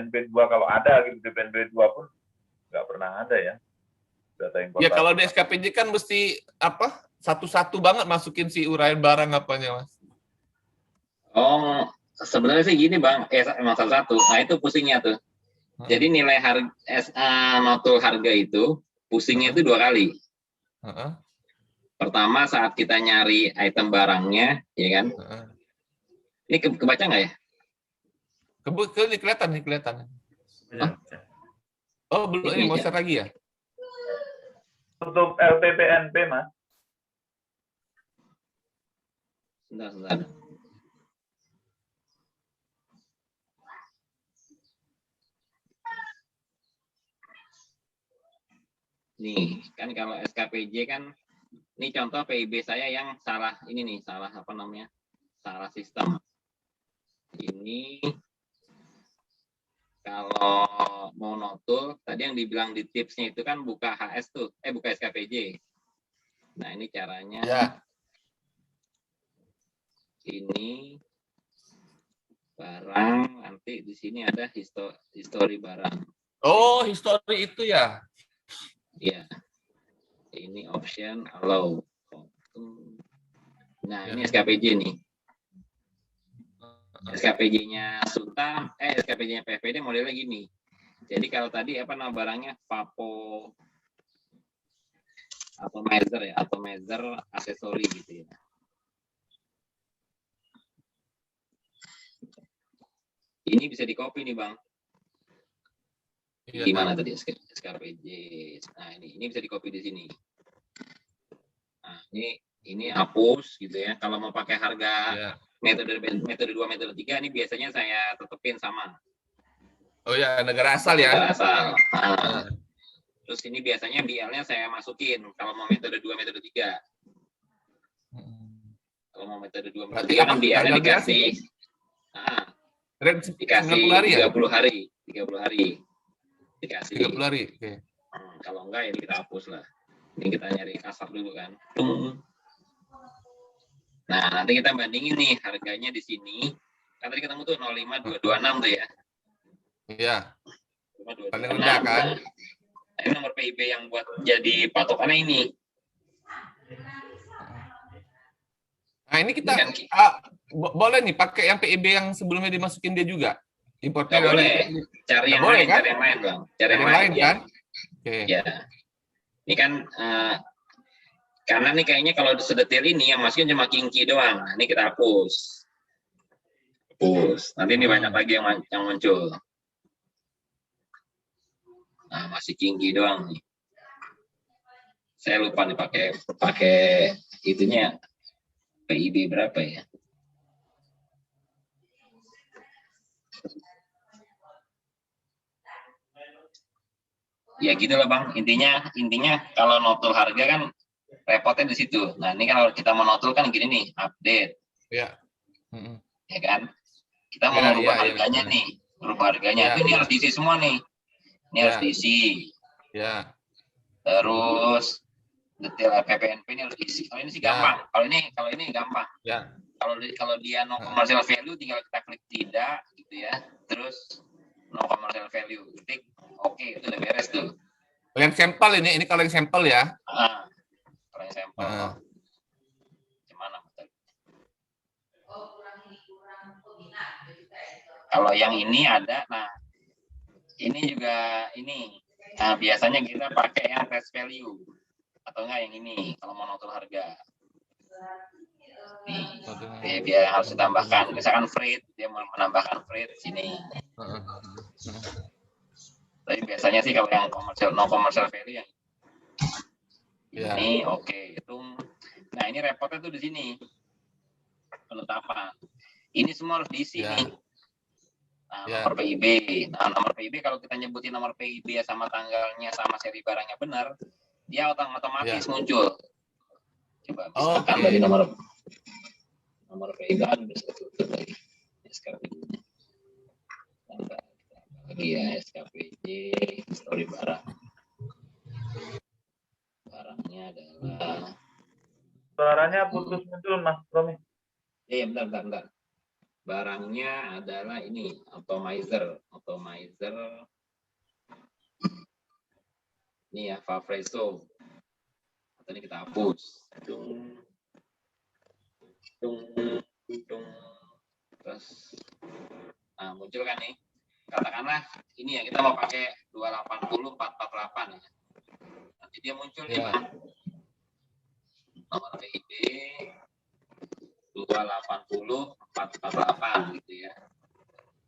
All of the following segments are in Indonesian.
DPNB 2 kalau ada gitu, DPNB 2 pun nggak pernah ada ya data importasi. Ya kalau di SKPJ kan mesti apa? Satu-satu banget masukin si uraian barang apanya, Mas. Oh, sebenarnya sih gini Bang, emang satu-satu. Nah itu pusingnya tuh. Jadi nilai harga notul harga itu pusingnya itu 2 kali. Pertama saat kita nyari item barangnya, ya kan? Ini kebaca nggak ya? Ini kelihatan. Ya. Oh belum, ini mau share lagi ya? Untuk LPPNP Mas. Sebentar. Nih, kan kalau SKPJ kan, ini contoh PIB saya yang salah, ini nih, salah apa namanya, salah sistem. Ini kalau mau notul, tadi yang dibilang di tipsnya itu kan buka HS tuh, buka SKPJ. Nah ini caranya. Ya. Ini barang, nanti di sini ada history barang. Oh, history itu ya? Iya. Ini option allow. Nah, ini SKPJ nih. SKPJ-nya Sultan, SKPJ-nya PFPD modelnya gini. Jadi kalau tadi apa nama barangnya? Papo atomizer aksesori gitu ya. Ini bisa di-copy nih, Bang. Gimana tadi SKPJ? Nah, ini bisa di-copy di sini. Nah, ini hapus gitu ya. Kalau mau pakai harga metode 2, metode 3 ini biasanya saya tetepin sama. Oh ya, negara asal ya. Negara asal. Nah, terus ini biasanya BL-nya saya masukin kalau mau metode 2, metode 3. Kalau mau metode 2, metode 3 kan BL-nya dikasih. Nah, dikasih 30 hari. 30 hari. Dikasih 30 hari. Oke. Kalau enggak ini kita hapus lah. Ini kita nyari kasar dulu kan. Nah, nanti kita bandingin nih harganya di sini. Kan tadi ketemu tuh 05226 tuh ya. Iya. Paling rendah kan. Nah, ini nomor PIB yang buat jadi patokannya ini. Nah, ini kita boleh nih pakai yang PIB yang sebelumnya dimasukin dia juga. Importnya boleh. Cari yang lain, kan? Cari yang lain, Bang. Cari yang lain kan? Oke. Ya. Ini kan karena nih kayaknya kalau sedetil ini yang masukin cuma kinki doang. Nah, ini kita hapus. Nanti ini banyak lagi yang muncul. Nah, masih kinki doang nih. Saya lupa nih pakai itunya PIB berapa ya? Ya gitu lah Bang, intinya kalau notul harga kan repotnya di situ. Nah ini kalau kita mau notul kan gini nih, update. Iya. Ya kan? Kita mau merubah harganya nih, merubah harganya. Ini harus diisi semua nih. Ini harus diisi. Ya. Terus detail PPNP ini harus diisi. Kalau ini sih gampang. Kalau ini gampang. Ya. Kalau dia no commercial value tinggal kita klik tidak gitu ya. Terus no commercial value, ketik oke, itu udah beres tuh. Yang sampel ini kalau yang sampel ya. Kalau yang sampel. Gimana betul? Kalau yang ini ada, nah ini juga ini. Nah biasanya kita pakai yang face value atau enggak yang ini kalau mau notul harga. Nih, dia harus ditambahkan. Misalkan freight, dia mau menambahkan freight sini. Tapi biasanya sih kalau yang no commercial value yang ini oke. Itu. Nah ini repotnya tuh di sini penetapan. Ini semua harus diisi nih. Nah, nomor PIB. Nah nomor PIB kalau kita nyebutin nomor PIB sama tanggalnya sama seri barangnya benar, dia otomatis muncul. Coba misalkan dari nomor PIB bisa tutup lagi. SKPJ. Lagi ya SKPJ story barang. Barangnya adalah. Suaranya putus muncul Mas Romi. Bentar. Barangnya adalah ini atomizer enter. Ini ya, Favreso. Atau ini kita hapus. Terus, nah muncul kan nih. Katakanlah ini ya, kita mau pakai 280 448 ya. Nanti dia muncul nih, Bang. Nomor PIB 280 448 gitu ya.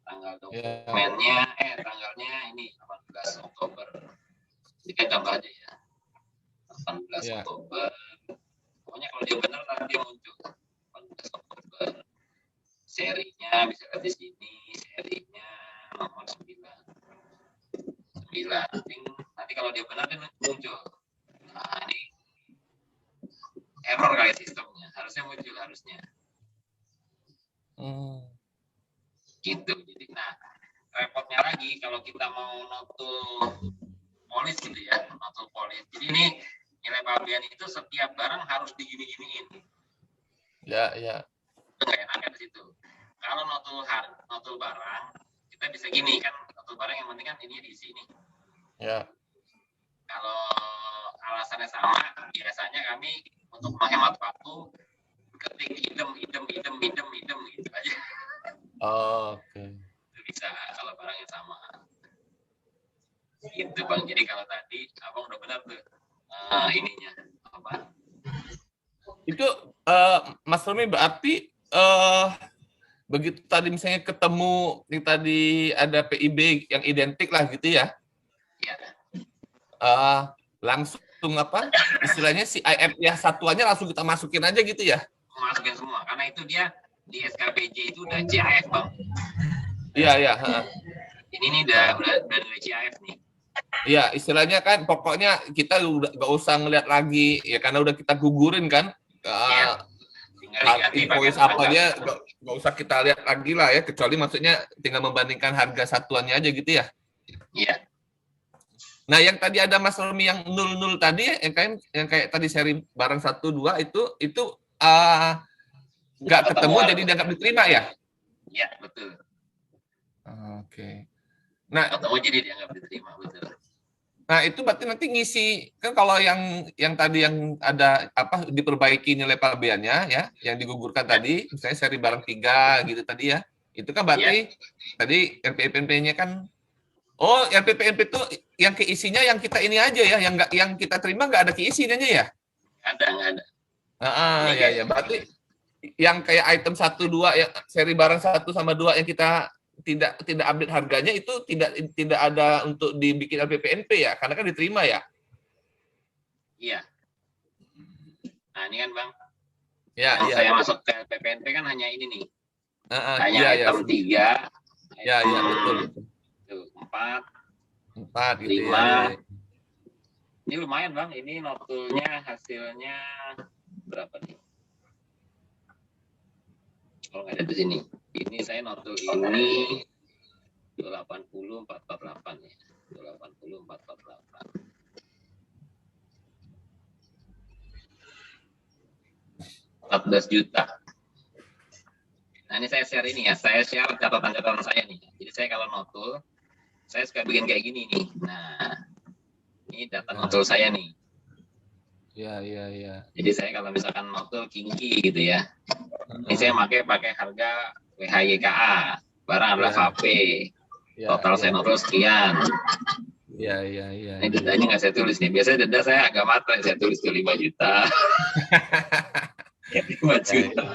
Tanggal dokumennya, tanggalnya ini 18 Oktober. Ini kan contoh aja ya. 18 Oktober. Pokoknya kalau dia benar nanti dia muncul. 18 Oktober. Serinya bisa lihat di sini, serinya nomor 9. Nanti kalau dia benar dia muncul. Nah, ini error kali sistemnya. Harusnya muncul harusnya. Gitu. Jadi, nah, repotnya lagi kalau kita mau notul polis gitu ya, notul polis. Jadi ini nilai pabean itu setiap barang harus digini-giniin. Ya. Itu nggak enaknya di situ. Kalau notul barang, kita bisa gini kan, notul barang yang penting kan ini di sini. Ya. Kalau alasannya sama, biasanya kami untuk menghemat waktu ketik idem gitu aja. Oke. Itu bisa kalau barangnya sama. Gitu Bang. Jadi kalau tadi Abang udah benar tuh ininya apa? Itu Mas Romi berarti begitu tadi misalnya ketemu yang tadi ada PIB yang identik lah gitu ya? Iya. Langsung apa? Istilahnya si IF ya satuannya langsung kita masukin aja gitu ya? Masukin semua karena itu dia di SKBJ itu udah CIF Bang. Iya. Ini nih udah dari CIF nih. Iya, istilahnya kan pokoknya kita udah nggak usah ngeliat lagi ya karena udah kita gugurin kan. Invoice apanya nggak usah kita lihat lagi lah ya, kecuali maksudnya tinggal membandingkan harga satuannya aja gitu ya. Iya. Nah, yang tadi ada Mas Romi yang 00 tadi yang kayak tadi seri barang 1 2 itu nggak ketemu jadi dianggap diterima ya? Iya, betul. Oke. Nah, ketemu jadi dianggap diterima, betul. Nah, itu berarti nanti ngisi kan kalau yang tadi yang ada apa diperbaiki nilai pabeannya ya, yang digugurkan tadi, misalnya seri barang 3 gitu tadi ya. Itu kan berarti tadi RPPNP-nya kan RPPNP itu yang keisinya yang kita ini aja ya, yang kita terima nggak ada keisinya ya? Nggak ada. Ya. Berarti yang kayak item 1 2 ya seri barang 1 sama 2 yang kita tidak update harganya itu tidak ada untuk dibikin LPPNP ya, karena kan diterima ya. Iya. Nah ini kan Bang. Ya. Saya masuk ke LPPNP kan hanya ini nih. Hanya item 3. Ya betul. 4 gitu 5. ya. Ini lumayan Bang. Ini notulnya hasilnya berapa nih? Kalau nggak ada di sini. Ini saya notul ini 280 448 ya. 280 448. 14 juta. Nah ini saya share ini ya. Saya share catatan-catatan saya nih. Jadi saya kalau notul, saya suka bikin kayak gini nih. Nah, ini data notul saya nih. Iya. Jadi saya kalau misalkan notul kinki gitu ya. Ini saya pakai harga WHYKA, barang adalah HP. Total saya notul sekian. Iya. Ini dendanya nggak saya tulis nih. Biasanya denda saya agak matang, saya tulis tuh 5 juta. 5 juta,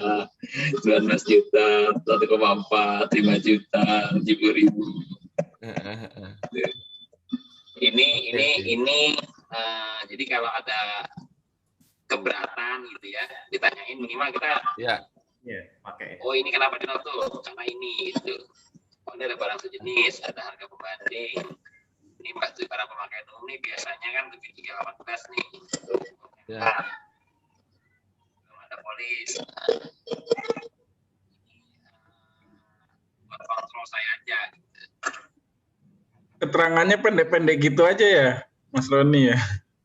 19 juta, 1,4, 5 juta, 70.000. Ini jadi kalau ada keberatan gitu ya, ditanyain minimal kita pakai. Oh ini kenapa dinotul? Karena ini itu. Oh ini ada barang sejenis, ada harga pembanding. Ini barang pemakaian umum nih biasanya kan 7318 nih. Belum ada polis. Buat kontrol saya aja. Keterangannya pendek-pendek gitu aja ya, Mas Roni ya.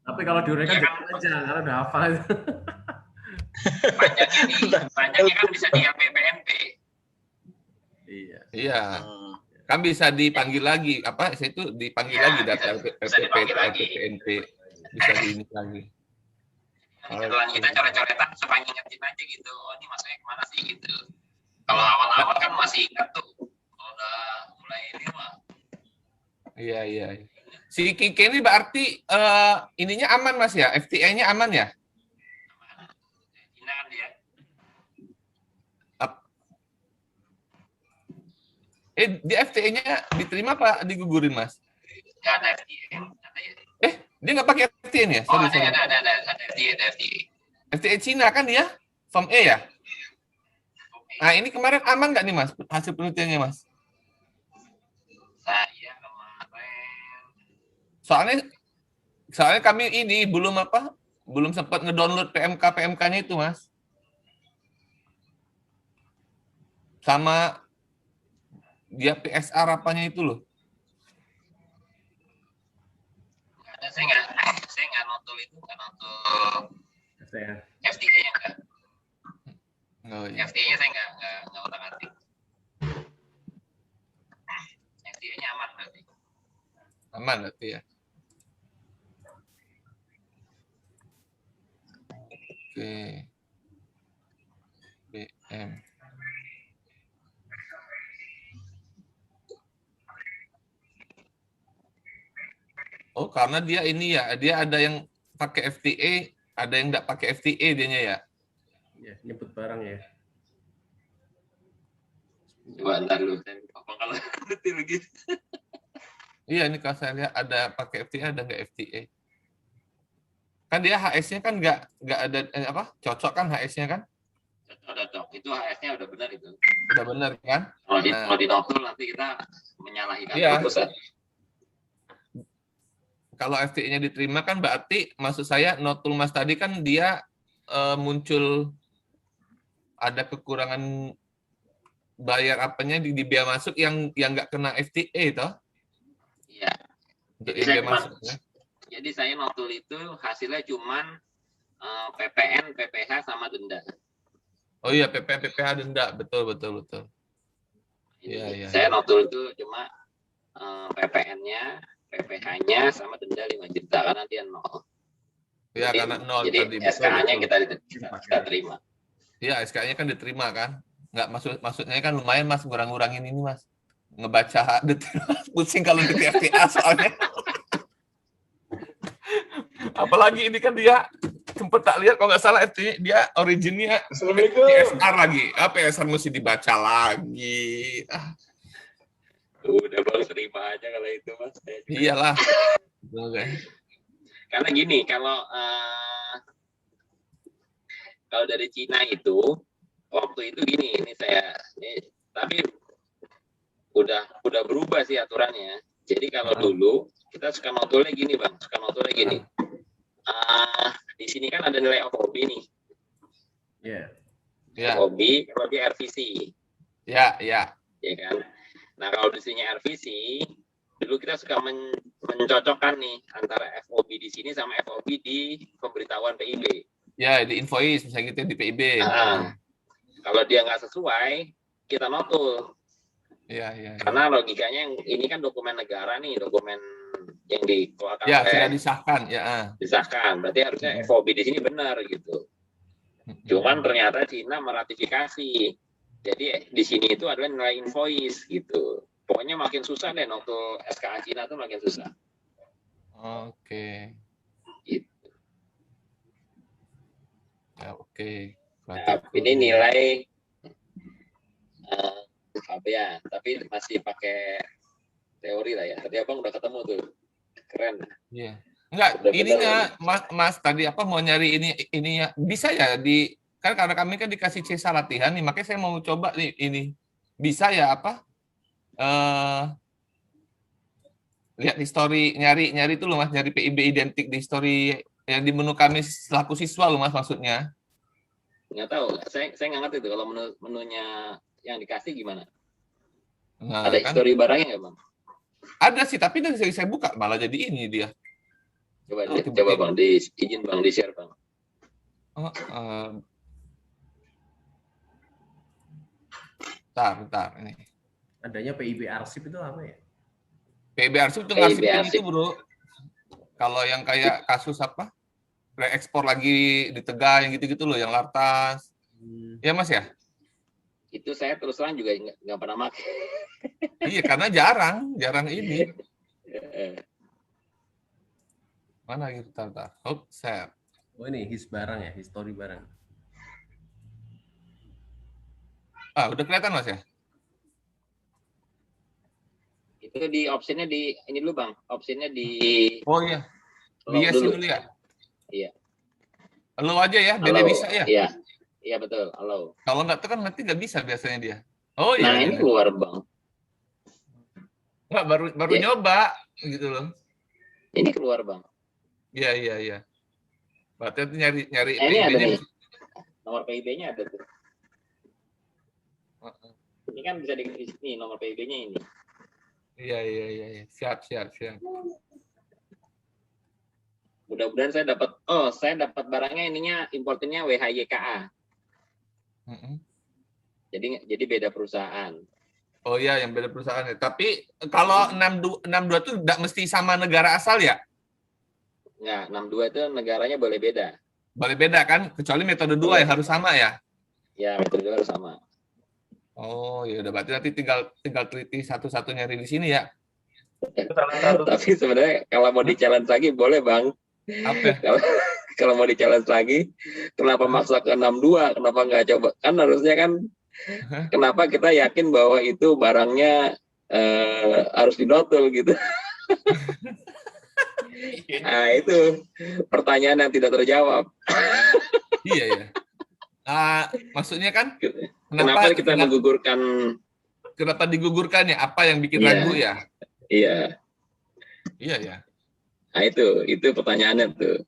Tapi kalau diuraikan jangan aja, karena udah hafal. Panjangnya kan bisa di LPPNP. Iya. Kan bisa dipanggil lagi, apa, saya itu dipanggil Ya, lagi data bisa dipanggil lagi. PPNP, bisa di ini lagi. Kebetulan kita coret-coretan supaya ngingetin aja gitu. Oh ini masuknya kemana sih gitu. Kalau awal-awal kan masih ingat tuh. Kalau udah mulai ini mah. Iya, iya. Si Kike ini berarti ininya aman Mas ya? FTA-nya aman ya? Cina kan dia. Di FTA-nya diterima apa digugurin Mas? Nggak ada FTA. Dia nggak pakai FTA nih ya? Oh, Sorry. ada FTA. FTA Cina kan dia? Form E ya? Nah ini kemarin aman nggak nih Mas? Hasil penelitiannya Mas? Saya kemarin. Soalnya kami ini belum sempat ngedownload PMK-nya itu Mas. Sama dia PSR apanya itu loh. Saya nggak notul itu, nggak notul FTR. FTA-nya nggak. Oh, iya. FTA-nya saya nggak otak-atik. FTA-nya aman berarti. Aman berarti ya. Oke. BM. Oh, karena dia ini ya, dia ada yang pakai FTA, ada yang nggak pakai FTA dianya ya. Ya, nyebut barang ya. Coba ntar dulu, saya lupa kalau ngerti begitu. Iya, ini kalau saya lihat ada pakai FTA, ada nggak FTA. Kan dia HS-nya kan nggak ada cocok kan HS-nya kan? Cocok. Itu HS-nya udah benar itu. Udah benar kan? Kalau di notul nanti kita menyalahi Iya. kantor pusat. Kalau FTA-nya diterima kan berarti maksud saya notul Mas tadi kan dia muncul ada kekurangan bayar apanya di biaya masuk yang nggak kena FTA toh? Iya. Untuk Jadi biaya masuk ya. Jadi saya notul itu hasilnya cuman PPN, PPH sama denda. Oh iya, PPN, PPH denda, betul. Iya. Saya notul itu cuma PPN-nya, PPH-nya sama denda 5 juta karena dia nol. Iya, karena nol jadi tadi. SK-nya kita terima. Iya, SK-nya kan diterima kan. Nggak maksudnya kan lumayan Mas ngurang-ngurangin ini Mas. Ngebaca detail pusing kalau di FTA soalnya. Apalagi ini kan dia sempet tak lihat kalau nggak salah FTA dia originnya Assalamualaikum. PSR lagi. PSR mesti dibaca lagi. Udah baru terima aja kalau itu Mas. Iyalah. Oke. Karena gini, kalau dari Cina itu waktu itu gini, tapi udah berubah sih aturannya. Jadi kalau dulu kita suka notulnya gini Bang, di sini kan ada nilai FOB nih. Iya. FOB kalau di RVC. Ya. Ya kan. Nah kalau di sini RVC, dulu kita suka mencocokkan nih antara FOB di sini sama FOB di pemberitahuan PIB. Ya, di invoice misalnya gitu di PIB. Kalau dia nggak sesuai, kita notul. Iya. Karena logikanya ini kan dokumen negara nih, dokumen yang dikeluarkan ya sudah disahkan ya. Disahkan, berarti harusnya FOB di sini benar gitu. Cuman ternyata Cina meratifikasi. Jadi di sini itu adalah nilai invoice gitu. Pokoknya makin susah deh notul SKA Cina tuh makin susah. Oke. Gitu. Ya, oke. Nah, ini nilai ya, tapi masih pakai teori lah ya. Tadi Abang udah ketemu tuh. Keren. Iya. Enggak, ininya Mas tadi mau nyari ini ya. Bisa ya kan karena kami kan dikasih CESA latihan nih, makanya saya mau coba nih ini. Bisa ya lihat history nyari itu loh Mas, nyari PIB identik di history yang di menu kami selaku siswa loh Mas maksudnya. Nggak tahu, saya nggak ngerti tuh kalau menunya yang dikasih gimana. Nah, ada history barangnya nggak Bang? Ada sih, tapi dari saya buka malah jadi ini dia. Coba Bang, izin Bang di-share Bang. Bentar ini. Adanya PIB arsip itu apa ya? PIB arsip itu PIB ngasipin itu arsip. bro. Kalau yang kayak kasus apa? Reekspor lagi di Tegal yang gitu-gitu loh, yang Lartas. Ya Mas ya? Itu saya terus terang juga nggak pernah pakai. Iya, karena jarang ini. Mana gitu, Tata? Oh, set. Oh ini his barang ya, history barang. Ah, udah kelihatan Mas ya? Itu di optionnya di ini dulu bang, optionnya di Oh iya, lock biasa dulu. dulu ya? Iya. Halo aja ya, biar dia Halo. bisa ya? Iya, iya betul. Halo. Kalau nggak tuh kan nanti nggak bisa biasanya dia. Oh Nah iya, ini iya. keluar bang. Nggak, baru Ya. nyoba gitu loh. Ini keluar bang. Iya. Berarti nanti nyari Ini ada PIB-nya. nih. Nomor PIB-nya ada tuh. Ini kan bisa di sini nomor PIB-nya ini. Iya. Siap. Mudah-mudahan saya dapat barangnya ininya importnya WHYKA. Jadi beda perusahaan. Oh iya, yang beda perusahaan ya. Tapi kalau 62 itu nggak mesti sama negara asal ya? Enggak, 62 itu negaranya boleh beda. Boleh beda kan? Kecuali metode 2 yang harus sama ya? Ya, metode harus sama. Oh, ya udah berarti nanti tinggal teliti satu-satu nyari di sini ya. Itu salah satu. Tapi sebenarnya kalau mau di-challenge lagi boleh, Bang. Apa? Kalau mau di-challenge lagi, kenapa maksa ke 62? Kenapa nggak coba? Kan harusnya kan kenapa kita yakin bahwa itu barangnya harus dinotul gitu. Nah, itu pertanyaan yang tidak terjawab. Iya ya. Maksudnya kan Kenapa kita menggugurkan? Kenapa digugurkan ya? Apa yang bikin Iya. ragu ya? Iya. Iya ya. Nah, itu pertanyaannya tuh.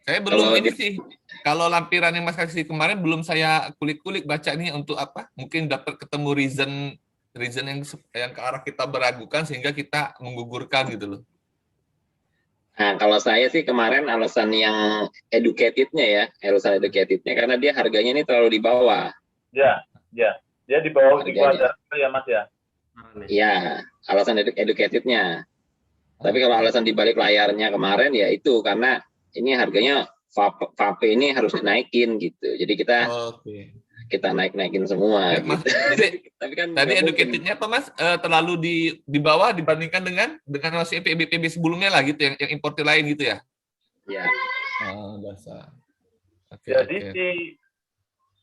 Saya belum Kalau ini sih. Kalau lampiran yang Mas kasih kemarin belum saya kulik-kulik baca nih untuk apa? Mungkin dapat ketemu reason yang ke arah kita meragukan sehingga kita menggugurkan gitu loh. Nah, kalau saya sih kemarin alasan yang educated-nya karena dia harganya ini terlalu di bawah. Ya. Dia di bawah di Harganya. kuadran ya Mas ya. Iya, alasan educated-nya. Tapi kalau alasan di balik layarnya kemarin ya itu karena ini harganya vape ini harus dinaikin gitu. Jadi kita naik-naikin semua. Ya, gitu. Mas, jadi Tapi kan tadi nggak mungkin. educated-nya apa Mas? Terlalu di bawah dibandingkan dengan masih PIB sebelumnya lah gitu yang importir lain gitu ya? Ya. Oh, dasar. Jadi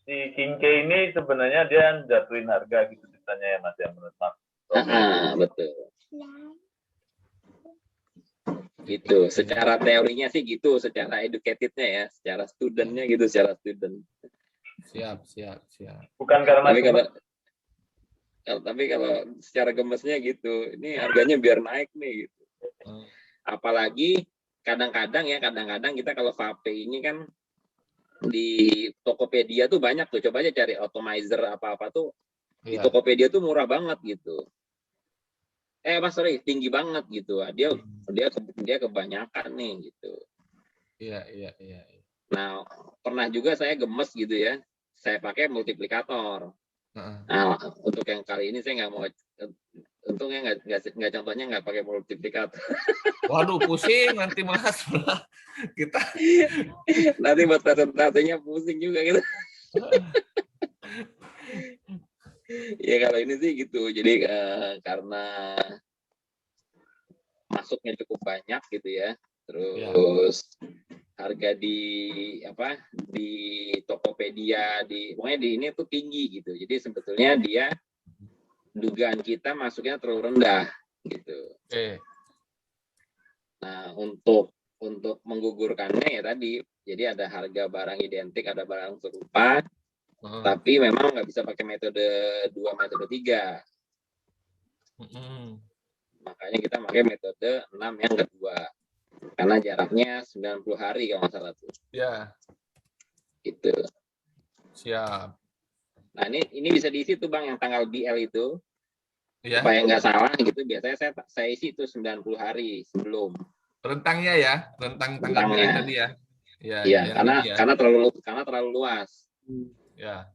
si Kinke ini sebenarnya dia jatuhin harga gitu ceritanya ya Mas ya menurut Mas. Betul. Gitu. Secara teorinya sih gitu, secara educated-nya ya, secara student-nya gitu, secara student. Siap. Bukan karena Tapi kalau secara gemesnya gitu, ini harganya biar naik nih gitu. Apalagi kadang-kadang kita kalau vape ini kan di Tokopedia tuh banyak tuh, coba aja cari atomizer apa-apa tuh di Tokopedia tuh murah banget gitu. Tinggi banget gitu. Dia kebanyakan nih gitu. Iya. Nah, pernah juga saya gemes gitu ya. Saya pakai multiplikator. Nah, untuk yang kali ini saya nggak mau. Untungnya nggak contohnya nggak pakai multiplikator. Waduh, pusing nanti Mas. Kita Nanti buat presentasinya pusing juga gitu. Ya kalau ini sih gitu. Jadi karena masuknya cukup banyak gitu ya. Terus harga di Tokopedia pokoknya di ini tuh tinggi gitu. Jadi sebetulnya dia dugaan kita masuknya terlalu rendah gitu. Nah, untuk menggugurkannya ya tadi, jadi ada harga barang identik, ada barang serupa, tapi memang nggak bisa pakai metode 2, metode 3. Makanya kita pakai metode 6 yang kedua. Karena jaraknya 90 hari kalau nggak salah tuh. Ya. Gitu. Siap. Nah, ini bisa diisi tuh Bang yang tanggal BL itu. Ya. Supaya nggak salah gitu, biasanya saya isi itu 90 hari sebelum. Rentangnya ya, rentang tanggal BL tadi ya. Iya, karena terlalu luas. Ya.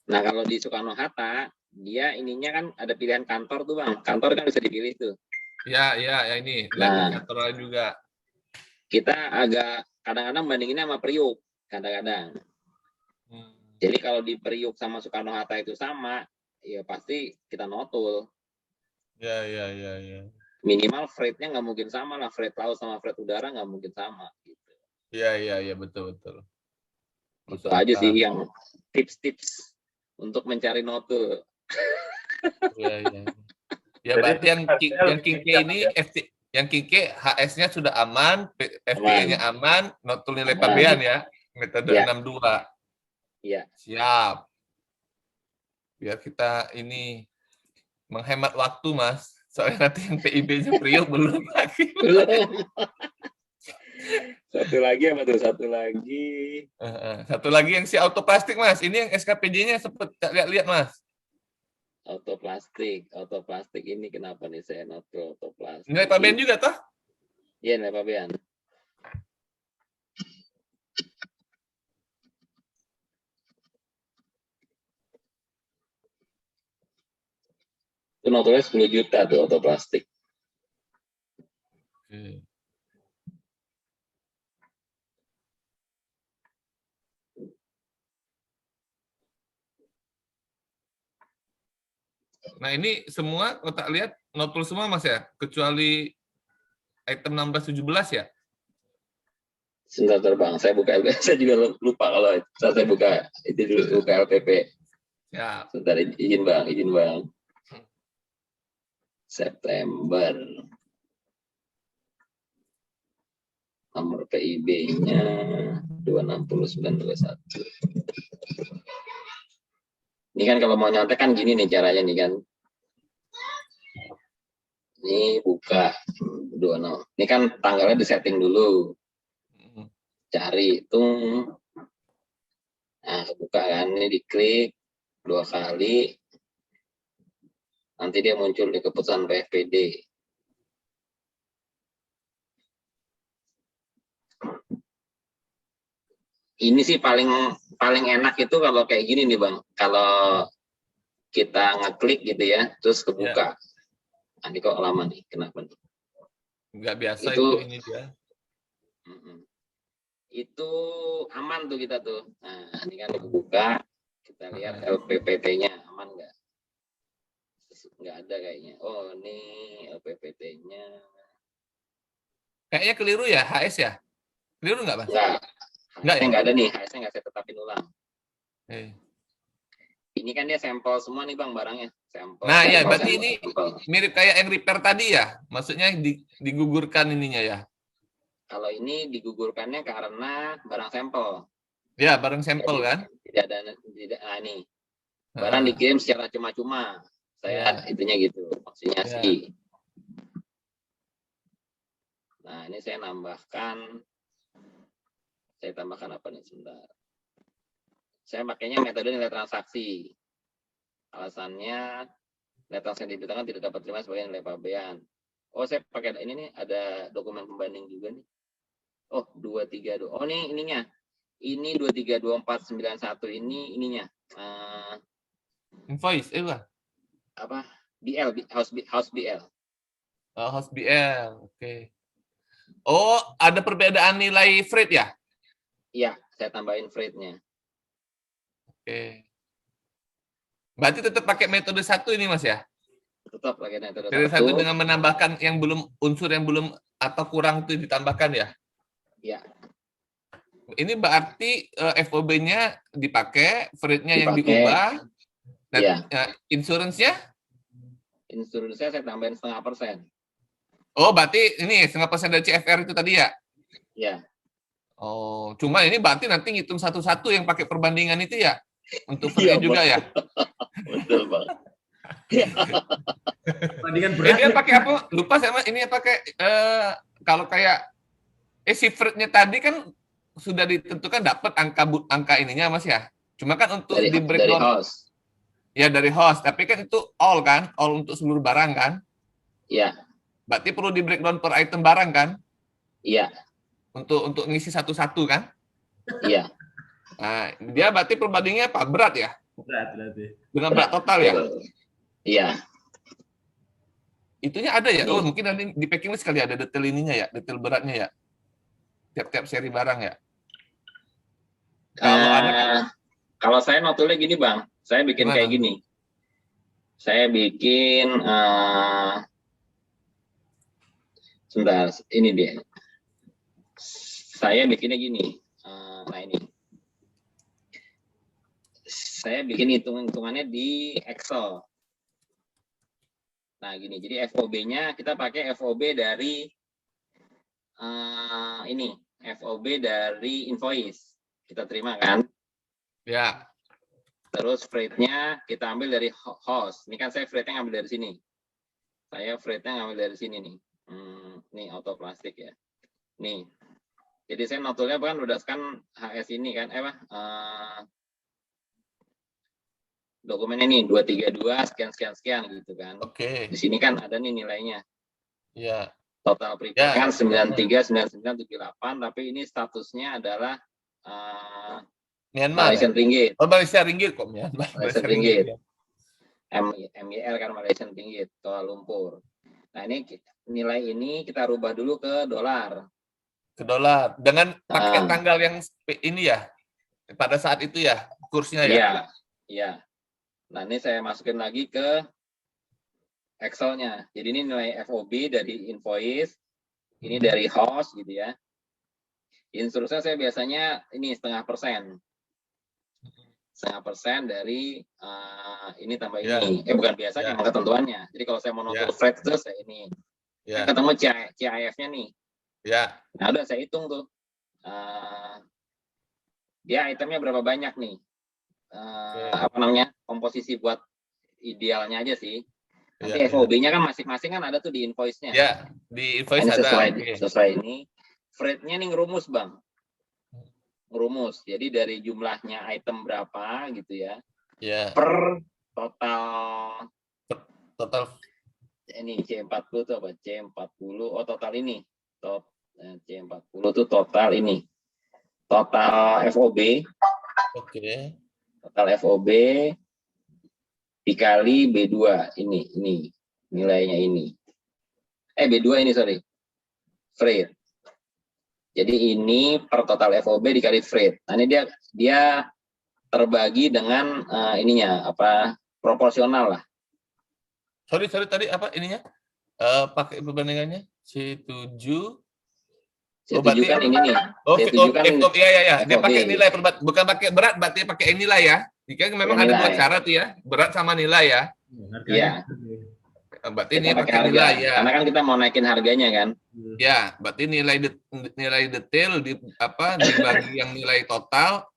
Nah, kalau di Soekarno Hatta dia ininya kan ada pilihan kantor tuh Bang. Kantor kan bisa dipilih tuh. Ya, ini. Lihat Nah. kantor juga. Kita agak kadang-kadang bandinginnya sama Priuk. Kadang-kadang. Jadi kalau di Priuk sama Soekarno-Hatta itu sama, ya pasti kita notul. Ya. Minimal freight-nya nggak mungkin sama lah. Freight laut sama freight udara nggak mungkin sama. Gitu. Ya, betul. Itu aja sih yang tips-tips untuk mencari notul. Ya. Ya berarti yang Kingke ini yang Kingke HS-nya sudah aman, FPE-nya aman, notul nilai pabean ya, metode 62. Iya. Siap. Biar kita ini menghemat waktu, Mas. Soalnya nanti yang PIB-nya Priok belum lagi. Satu lagi apa tuh? Satu lagi yang si autoplastik, Mas. Ini yang SKPJ-nya sempat lihat-lihat, Mas. Autoplastik ini kenapa nih saya notul autoplastik? Nilai pabean juga toh? Iya, nilai pabean. Itu notulnya 10 juta tuh autoplastik. Nah ini semua kalau tak lihat notul semua Mas ya, kecuali item 16-17 ya? Sebentar terbang, saya buka LPP, saya juga lupa kalau saya buka itu dulu, buka LPP. Ya. Sebentar, izin bang. September. Nomor PIB-nya 26921. Ini kan kalau mau nyontek kan gini nih caranya nih kan. Ini buka 20. Ini kan tanggalnya disetting dulu. Cari hitung. Nah, buka kan, ini diklik 2 kali. Nanti dia muncul di keputusan PFPD. Ini sih paling enak itu kalau kayak gini nih Bang. Kalau kita ngeklik gitu ya, terus kebuka. Nah, ini kok lama nih, kenapa nih? Nggak biasa itu ini dia. Itu aman tuh kita tuh. Nah, ini kan kebuka, kita lihat LPPT-nya aman nggak? Nggak ada kayaknya. Oh, ini LPPT-nya. Kayaknya keliru ya, HS ya? Keliru nggak, Bang? Nggak ya? Nggak ada nih, HS-nya nggak saya tetapin ulang. Ini kan dia sampel semua nih Bang barangnya. Sampel. Nah ya, berarti ini mirip kayak yang repair tadi ya? Maksudnya digugurkan ininya ya? Kalau ini digugurkannya karena barang sampel. Ya, barang sampel kan? Tidak nih. Barang dikirim secara cuma-cuma. Saya itunya gitu, maksudnya sih. Nah, ini saya tambahkan apa nih sebentar. Saya pakainya metode nilai transaksi. Alasannya nilai transaksi yang dibutuhkan tidak dapat terima sebagai nilai pabean. Oh, saya pakai ini nih, ada dokumen pembanding juga nih. Oh, 232. Oh, ini ininya. Ini 232491 ini ininya. Invoice, apa? BL, house BL. Oh, house BL, oke. Oh, ada perbedaan nilai freight ya? Iya, saya tambahin freight-nya. Oke. Berarti tetap pakai metode 1 ini Mas ya? Tetap pakai metode 1 dengan menambahkan yang belum unsur yang belum atau kurang itu ditambahkan ya? Iya. Ini berarti FOB-nya dipakai, freight-nya yang diubah. Iya. Insurance-nya? Insurance-nya saya tambahin 0,5%. Oh, berarti ini 0,5% dari CFR itu tadi ya? Iya. Oh, cuma ini berarti nanti ngitung satu-satu yang pakai perbandingan itu ya? Untuk freight juga ya? Betul, Bang. Perbandingan berat. Dia pakai apa? Lupa sama ini pakai kalau kayak si freight-nya tadi kan sudah ditentukan dapat angka ininya Mas ya. Cuma kan untuk di breakdown dari host. Ya dari host, tapi kan itu all kan, all untuk seluruh barang kan? Iya. Berarti perlu di breakdown per item barang kan? Iya. Untuk ngisi satu-satu kan? Iya. Nah, dia berarti perbandingannya apa? Berat ya? Berat berarti. Dengan berat total ya? Iya. Itunya ada ya? Ini. Oh, mungkin nanti di packing list kali ada detail ininya ya, detail beratnya ya. Tiap-tiap seri barang ya. Kalau kalau saya notulnya gini Bang, saya bikin gimana? kayak gini. Saya bikin sebentar, ini dia. Saya bikinnya gini. Nah ini. Saya bikin hitung-hitungannya di Excel. Nah gini, jadi FOB-nya kita pakai FOB dari ini, FOB dari invoice. Kita terima kan? Ya. Terus freight-nya kita ambil dari host. Ini kan saya freight-nya ngambil dari sini. Saya freight-nya ngambil dari sini nih. Nih auto plastik ya. Nih. Jadi saya notulnya kan berdasarkan HS ini kan, dokumennya nih 232 sekian gitu kan. Oke. Di sini kan ada nih nilainya. Ya. Total prepare kan 939998, tapi ini statusnya adalah Myanmar. Malaysian Ringgit. Oh, Malaysia Ringgit kok Myanmar. Malaysian Ringgit. MYL kan Malaysian Ringgit, Kuala Lumpur. Nah, ini nilai ini kita rubah dulu ke dolar. Ke dolar dengan pakai tanggal yang ini ya. Pada saat itu ya, kursnya ya. Iya. Iya. Nah, ini saya masukin lagi ke Excel-nya. Jadi ini nilai FOB dari invoice, ini dari host gitu ya. Instruksinya saya biasanya ini 0,5%. 0,5% dari ini tambah ini. Bukan biasanya, memang ketentuannya. Jadi kalau saya mau notul freight itu saya ini. Ketemu CIF-nya nih. Ya. Nah, udah saya hitung tuh. Dia itemnya berapa banyak nih? Apa namanya? Komposisi buat idealnya aja sih. Nanti FOB-nya kan masing-masing kan ada tuh di invoice-nya. Ya, di invoice ini ada. Sesuai ini. Freight-nya nih ngerumus, Bang. Ngerumus. Jadi dari jumlahnya item berapa gitu ya. Ya. Per total ini C40 itu apa? C40. Oh, total ini. C40 itu total ini. Total FOB. Oke. Total FOB dikali B2 ini nilainya ini. B2 ini sorry. Freight. Jadi ini per total FOB dikali freight. Nah, ini dia terbagi dengan ininya apa proporsional lah. Sorry tadi apa ininya? Pakai perbandingannya C7 C7 kan ini nih. C7 kan ya. Dia pakai nilai bukan pakai berat, berarti pakai nilai ya. Jika memang ada dua cara tuh ya, berat sama nilai ya. Iya. Berarti ini pakai nilai ya. Karena kan kita mau naikin harganya kan. Ya, berarti nilai detail dibagi yang nilai total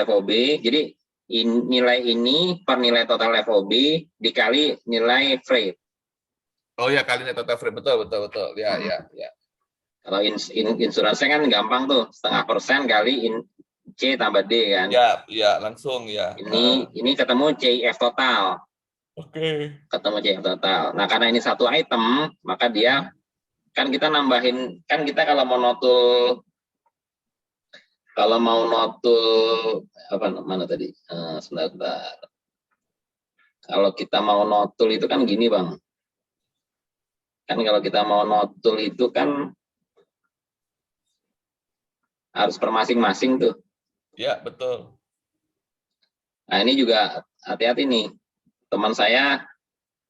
FOB. Jadi nilai ini per nilai total FOB dikali nilai freight. Oh ya, kali nilai total freight, betul. Ya. Kalau insuransinya kan gampang tuh, 0,5% kali C tambah D kan. Ya, langsung ya. Ini ketemu CIF total. Oke. Ketemu CIF total. Nah, karena ini satu item, maka dia kan kita nambahin, kan kita kalau mau notul apa mana tadi? Sebentar. Kalau kita mau notul itu kan gini, Bang. Kan kalau kita mau notul itu kan harus per masing-masing tuh. Ya, betul. Nah, ini juga hati-hati nih. Teman saya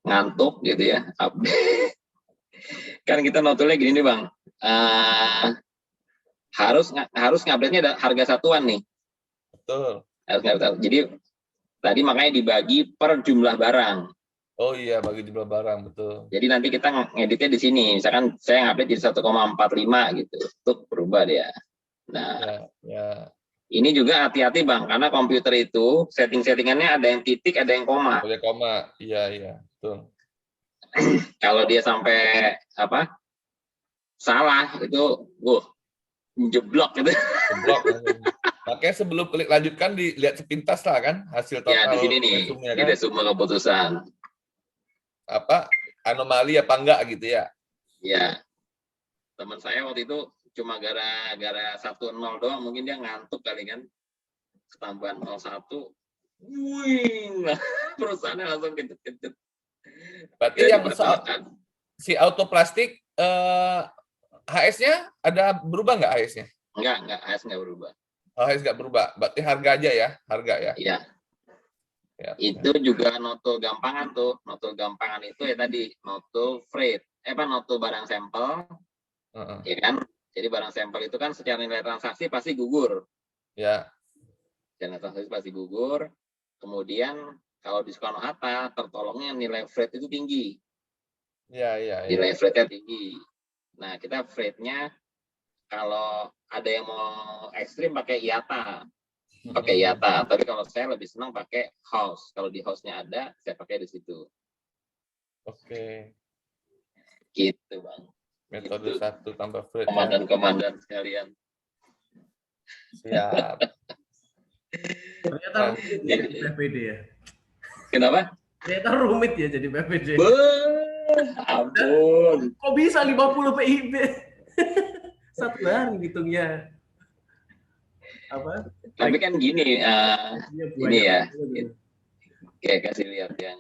ngantuk gitu ya. Kan kita notulnya gini nih, Bang. Harus ngupdate-nya harga satuan nih. Betul. Jadi tadi makanya dibagi per jumlah barang. Oh iya, bagi jumlah barang, betul. Jadi nanti kita ngeditnya di sini. Misalkan saya ngupdate jadi 1,45 gitu. Itu berubah dia. Nah, ini juga hati-hati, Bang, karena komputer itu setting-settingannya ada yang titik, ada yang koma. Ada koma, iya, betul. Kalau dia sampai salah itu, jeblok gitu. Jeblok. Makanya sebelum klik lanjutkan dilihat sepintas lah kan hasil total. Ya di sini nih, di resume keputusan. Anomali apa enggak gitu ya? Iya. Teman saya waktu itu cuma gara-gara 1-0 doang, mungkin dia ngantuk kali kan. Ketambahan 0-1 Wih, perusahaannya langsung kejut-kejut. Berarti Jadi yang pertahanan. si Autoplastik HS-nya ada berubah nggak HS-nya? Enggak, AS nggak berubah. HS nggak berubah. Berarti harga aja ya, harga ya. Iya, Ya. itu juga noto gampangan tuh. Noto gampangan itu ya tadi, noto freight. Noto barang sampel, Heeh. ya kan? Jadi barang sampel itu kan secara nilai transaksi pasti gugur. Ya. Secara transaksi pasti gugur. Kemudian kalau di Soekarno-Hatta, tertolongnya nilai freight itu tinggi. Ya, ya, ya. Nilai freight-nya tinggi. Nah, kita freight-nya kalau ada yang mau ekstrim pakai IATA. Pakai IATA. Tapi kalau saya lebih senang pakai house. Kalau di house-nya ada, saya pakai di situ. Oke. Gitu, Bang. Metode Gitu. 1 tambah freight. Komandan-komandan sekalian. Siap. Ternyata rumit ya jadi PPD ya. Kenapa? Ternyata rumit ya jadi PPD. Ampun. Kok bisa 50 PIB? Satu hari hitungnya. Apa? Tapi kan gini, ini ya. Kayak kasih lihat yang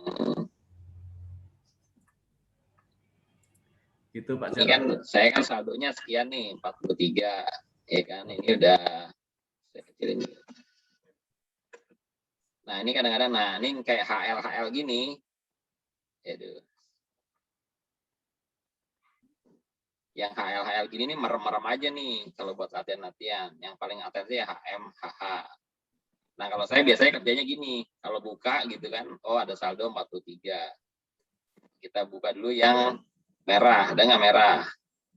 gitu Pak ini kan saya kan saldonya sekian nih 43 ya kan, ini udah saya kecilin. Nah ini kadang-kadang, nah ini kayak HL gini, aduh, yang HL gini nih merem-merem aja nih kalau buat latihan-latihan. Yang paling atensi ya HM, HH. Nah kalau saya biasanya kerjanya gini, kalau buka gitu kan, oh ada saldo 43, kita buka dulu yang merah, ada nggak merah?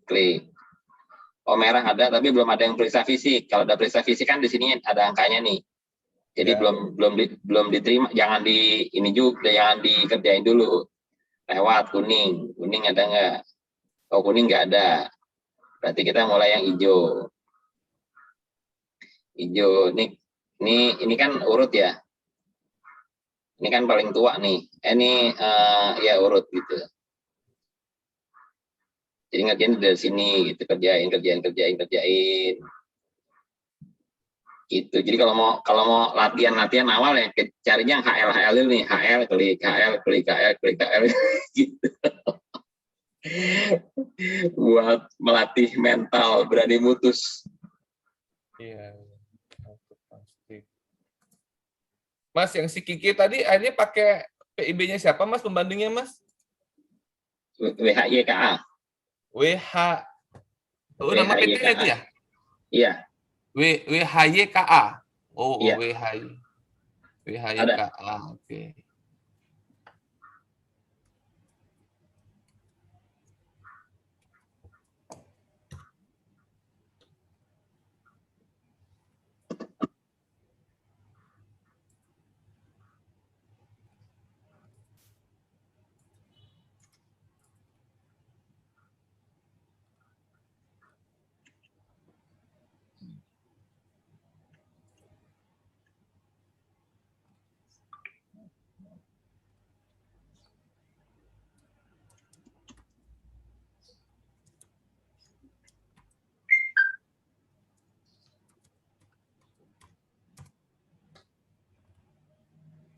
Klik. Oh merah ada, tapi belum ada yang periksa fisik. Kalau ada periksa fisik kan di sini ada angkanya nih. Jadi Ya. belum diterima, jangan di ini juga, jangan dikerjain dulu. Lewat kuning ada nggak? Oh kuning nggak ada. Berarti kita mulai yang hijau. Hijau ini kan urut ya. Ini kan paling tua nih. Ini ya urut gitu. Jadi ngerjain dari sini gitu, kerjain. Gitu. Jadi kalau mau latihan awal ya carinya yang HL dulu nih, HL klik HL gitu. Buat melatih mental berani mutus. Iya. Pasti. Mas, yang si Kiki tadi akhirnya pakai PIB-nya siapa, Mas, pembandingnya, Mas? WHYKA. Oh, nama PT-nya itu ya? Iya. WHYKA. Oh, Iya. WHYKA. Oke.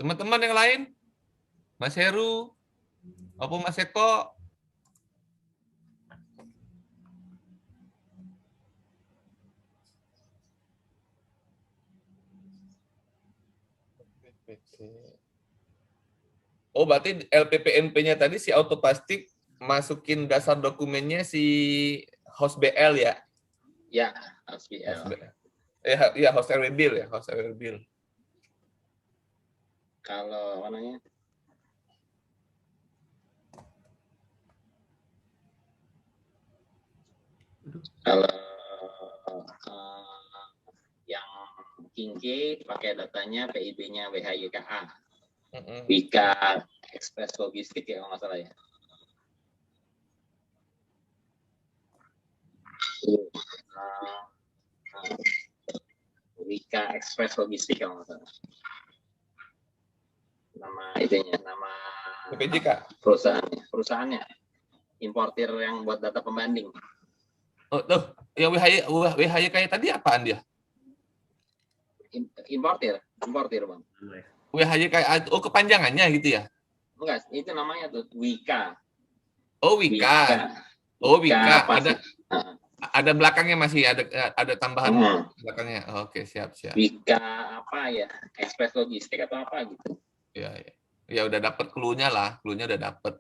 Teman-teman yang lain? Mas Heru? Apa Mas Eko? Oh, berarti LPPNP-nya tadi si Autoplastik masukin dasar dokumennya si host BL ya? Ya, host BL. Ya, host RW Bill ya, host RW Bill. Kalau namanya kalau yang Kingke pakai datanya PIB-nya WHYKA. Wika Express Logistik ya kalau nggak salah ya. Wika Express Logistik kalau nggak salah. Nama itunya, nama perusahaannya. Importir yang buat data pembanding. Oh, tuh, yang WHYKA tadi apaan dia? Importir, Bang. WHYK, oh kepanjangannya gitu ya? Enggak, itu namanya tuh Wika. Oh, Wika. Oh, Wika. apa sih? Ada belakangnya masih ada tambahan belakangnya. Oh, oke, siap. Wika apa ya? Express Logistik atau apa gitu. Ya. Ya udah dapat clue-nya lah. Clue-nya udah dapat.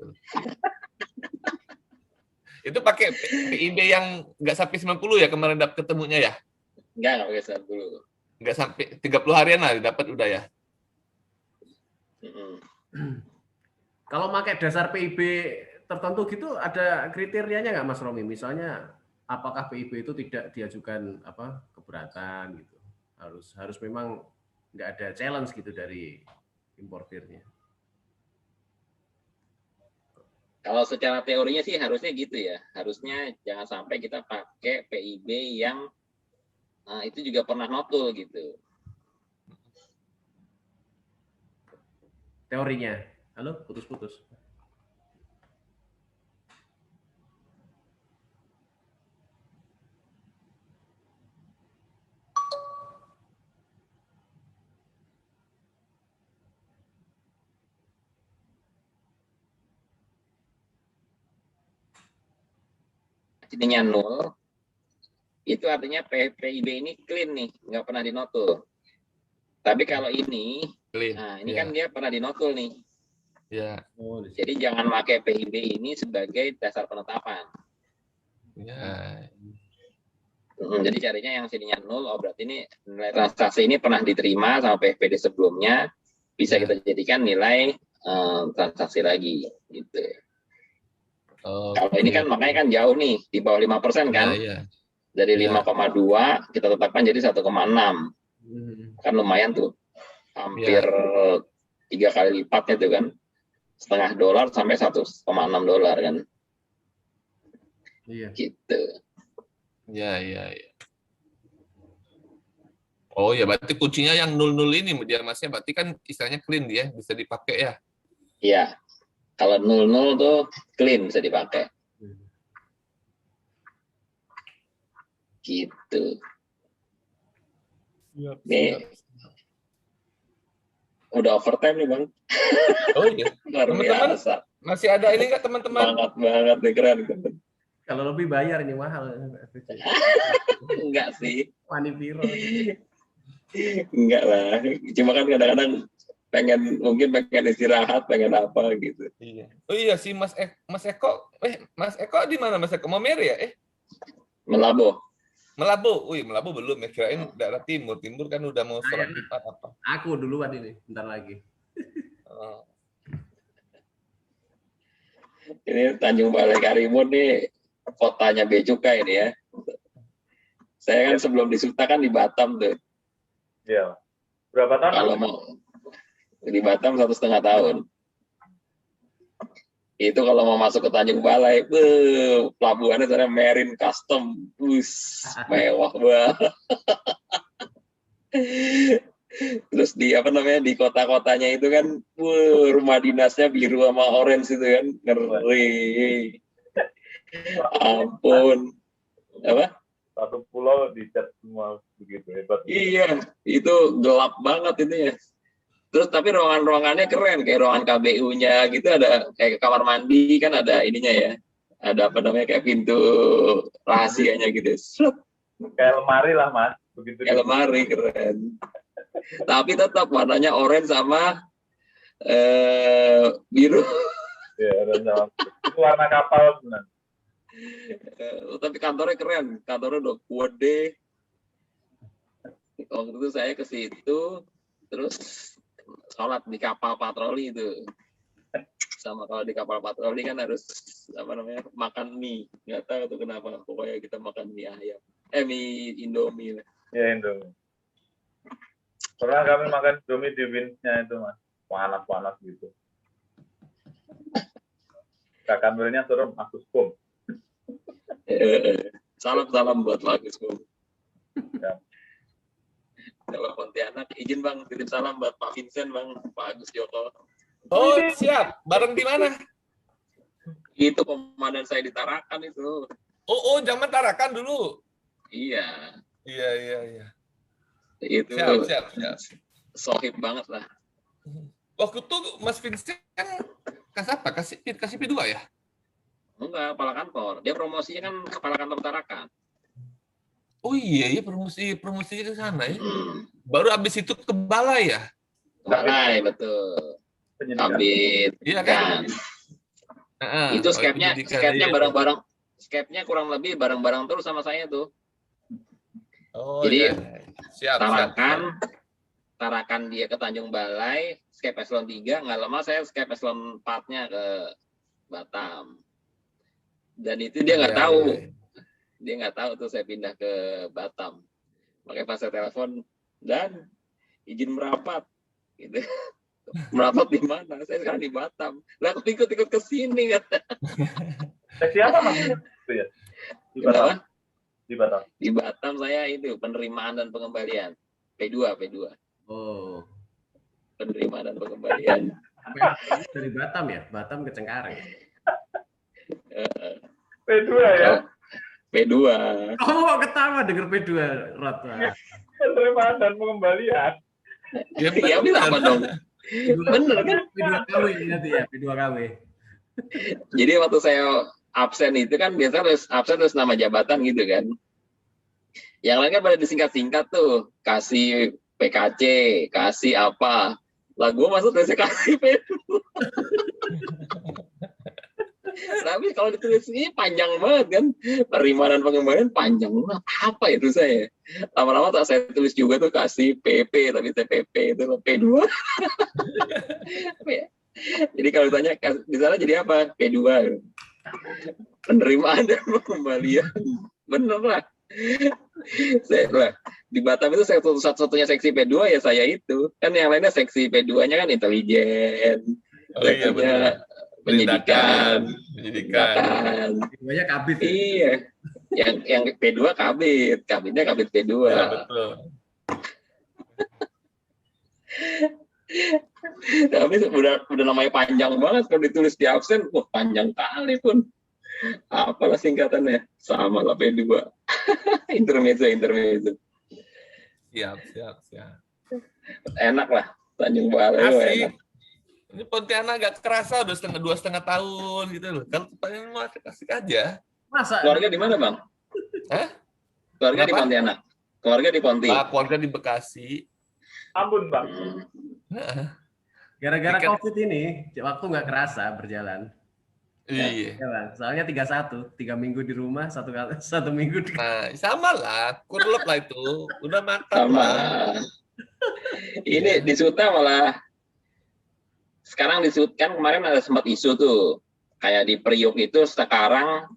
Itu pakai PIB yang nggak sampai 90 ya kemarin ketemunya ya? Nggak pakai 90. Nggak sampai 30 harian lah dapat udah ya? Kalau pakai dasar PIB tertentu gitu ada kriterianya nggak Mas Romi? Misalnya apakah PIB itu tidak diajukan keberatan gitu? Harus memang nggak ada challenge gitu dari importirnya. Kalau secara teorinya sih harusnya gitu ya. Harusnya jangan sampai kita pakai PIB yang itu juga pernah notul gitu. Teorinya. Halo, putus-putus. Jadinya 0, itu artinya PIB ini clean nih, nggak pernah dinotul. Tapi kalau ini, clean. Ini kan dia pernah dinotul nih. Ya. Jadi jangan pakai PIB ini sebagai dasar penetapan. Ya. Jadi carinya yang sininya 0, berarti ini nilai transaksi ini pernah diterima sama PFPD sebelumnya, bisa kita jadikan nilai transaksi lagi, gitu. Kalau ini kan makanya kan jauh nih, di bawah 5% kan. Dari 5,2 kita tetapkan jadi 1,6. Kan lumayan tuh. Hampir 3 kali lipatnya tuh kan. $0,5 sampai $1,6 kan. Iya. Gitu. Ya. Oh ya, berarti kuncinya yang 00 ini dia Masnya, berarti kan istilahnya clean dia, bisa dipakai ya. Iya. Kalau 00 tuh clean bisa dipakai. Gitu. Nih. Udah overtime nih Bang. Oh iya. Teman-teman masih ada ini nggak teman-teman? Banget nih, keren. Kalau lebih bayar ini mahal. Enggak sih. Manipiro. Enggak lah. Cuma kan kadang-kadang mungkin pengen istirahat, pengen apa gitu. Iya. Oh iya sih Mas Eko. Mas Eko di mana Mas Eko? Maumere ya? Melabuh. Wih, Melabuh belum ya, kirain daerah timur. Timur kan udah mau sholat Jumat apa. Aku duluan ini, bentar lagi. Ini Tanjung Balai Karimun nih kotanya Bejuka ini ya. Saya kan sebelum di Suta kan di Batam tuh. Iya. Berapa tahun? Kalau mau di Batam 1,5 tahun. Itu kalau mau masuk ke Tanjung Balai, pelabuhannya sebenarnya Marine Custom, mewah banget. Terus di di kota-kotanya itu kan, rumah dinasnya biru sama orange itu kan, ngeri. Ampun, apa? Satu pulau dicat semua begitu hebat. Iya, itu gelap banget itu ya. Terus tapi ruangan-ruangannya keren, kayak ruangan KBU-nya gitu, ada kayak kamar mandi kan ada ininya ya. Ada kayak pintu rahasianya gitu. Kayak lemari lah Mas, begitu. Kayak lemari, keren. Tapi tetap warnanya orange sama biru. Ya, itu warna kapal sebenarnya. Tapi kantornya keren, kantornya udah gede. Waktu itu saya ke situ, terus sholat di kapal patroli itu. Sama kalau di kapal patroli kan harus makan mie. Nggak tahu tuh kenapa, pokoknya kita makan mie ayam. Mie Indomie. Ya Indomie. Pernah kami makan Indomie di Winsnya itu Mas, panas-panas gitu. Kakak milnya suruh Agus Pum. Salam buat Agus Pum. Ya. Kalau Pontianak, izin Bang, titip salam buat Pak Vincent Bang, Pak Agus Joko. Oh siap, bareng di mana? Itu komandan saya di Tarakan itu. Oh zaman Tarakan dulu. Iya. Iya. Itu Siap. sohib banget lah. Waktu itu Mas Vincent kan kasih apa? Kasih P2 ya? Enggak, kepala kantor. Dia promosinya kan kepala kantor Tarakan. Oh iya promosinya ke sana ya. Hmm. Baru abis itu ke balai ya? Balai, betul. Penyidikan. Kabit. Iya kan? Itu skepnya iya. bareng-bareng. Skepnya kurang lebih bareng-bareng terus sama saya tuh. Oh, Jadi iya. Siap. Tarakan dia ke Tanjung Balai, skep eselon 3, nggak lama saya skep eselon 4-nya ke Batam. Dan itu dia nggak tahu. Iya. Dia nggak tahu tuh saya pindah ke Batam. Makanya pas saya telepon, dan izin merapat. Gitu. Merapat di mana? Saya sekarang di Batam. Lah aku ikut ke sini kata. Siapa Mas? Itu ya. Di Batam. Di Batam saya itu penerimaan dan pengembalian. P2. Oh. Penerimaan dan pengembalian. Dari Batam ya? Batam ke Cengkareng. P2 ya. P2. Kamu kok ketawa denger P2, Rod? Penerimaan dan pengembalian. Ya bisa apa dong? Bener kan? P2KW nanti ya, P2KW. Jadi waktu saya absen itu kan biasa harus absen terus nama jabatan gitu kan. Yang lain kan pada disingkat-singkat tuh, kasih PKC, kasih apa. Lah gue masuk saya kasih P2. Tapi kalau ditulis ini panjang banget kan, penerimaan dan pengembalian panjang banget. Apa itu saya? Lama-lama tak saya tulis juga tuh kasih PP, tapi TPP itu P2. Jadi kalau ditanya di sana jadi apa? P2. Penerimaan dan pengembalian. Bener lah. Di Batam itu satu-satunya seksi P2 ya saya itu. Kan yang lainnya seksi P2-nya kan intelijen. Seksinya penyidikan. P2-nya kabit. Iya. Yang P2 kabit. Kabitnya kabit P2. Ya, betul. Tapi udah namanya panjang banget kalau ditulis di absen. Wah, panjang kali pun. Apalah singkatannya? Sama lah P2. intermezzo. Siap. Enak lah. Tanjung Balai enak. Ini Pontianak agak kerasa udah 2,5 tahun gitu loh. Kalau pertanyaan mau asik aja. Masa? Keluarga di mana, Bang? Hah? Keluarga di Kenapa? Pontianak. Keluarga di Ponti. Keluarga di Bekasi. Ampun, Bang. Gara-gara Tiket. COVID ini, waktu nggak kerasa berjalan. Iya. Ya, Bang. Soalnya 3 minggu di rumah, 1 minggu di... Nah, sama lah. Kurlep lah itu. Udah mantap Sama. lah. Ini di Suta malah sekarang disebutkan kemarin ada sempat isu tuh. Kayak di Priuk itu sekarang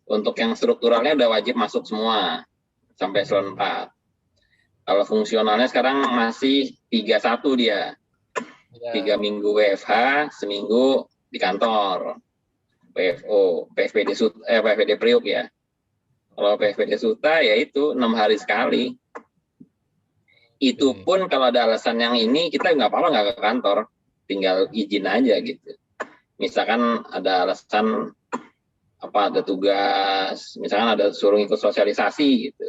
untuk yang strukturalnya udah wajib masuk semua sampai eselon 4. Kalau fungsionalnya sekarang masih 3-1 dia. 3 minggu WFH, seminggu di kantor. PFO, PFPD Priuk ya. Kalau PFPD Suta ya itu 6 hari sekali. Itu pun kalau ada alasan yang ini kita nggak apa-apa nggak ke kantor, tinggal izin aja gitu. Misalkan ada alasan ada tugas, misalkan ada suruh ikut sosialisasi gitu.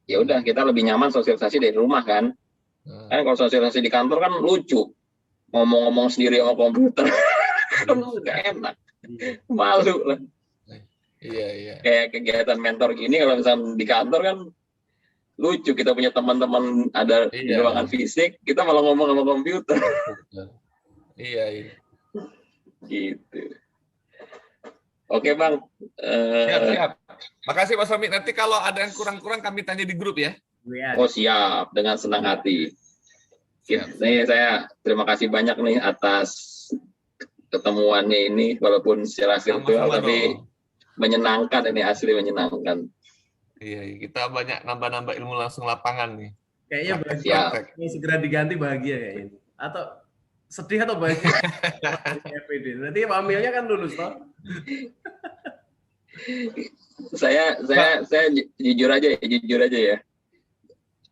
Ya udah kita lebih nyaman sosialisasi dari rumah kan. Kan kalau sosialisasi di kantor kan lucu, ngomong-ngomong sendiri sama komputer, kan nggak enak, malu lah. Iya. Kayak kegiatan mentor gini kalau misalnya di kantor kan lucu, kita punya teman-teman ada di ruangan fisik, kita malah ngomong sama komputer. Iya. Gitu. Oke Bang. Siap. Makasih Mas Romi. Nanti kalau ada yang kurang-kurang kami tanya di grup ya. Oh siap, dengan senang hati. Nih saya terima kasih banyak nih atas ketemuannya ini, walaupun secara virtual tapi menyenangkan, ini asli menyenangkan. Iya, kita banyak nambah-nambah ilmu langsung lapangan nih. Kayaknya bahagia. Ini segera diganti bahagia kayaknya. Atau sedih atau bahagia? Nanti Pak Amilnya kan lulus toh. Saya jujur aja ya.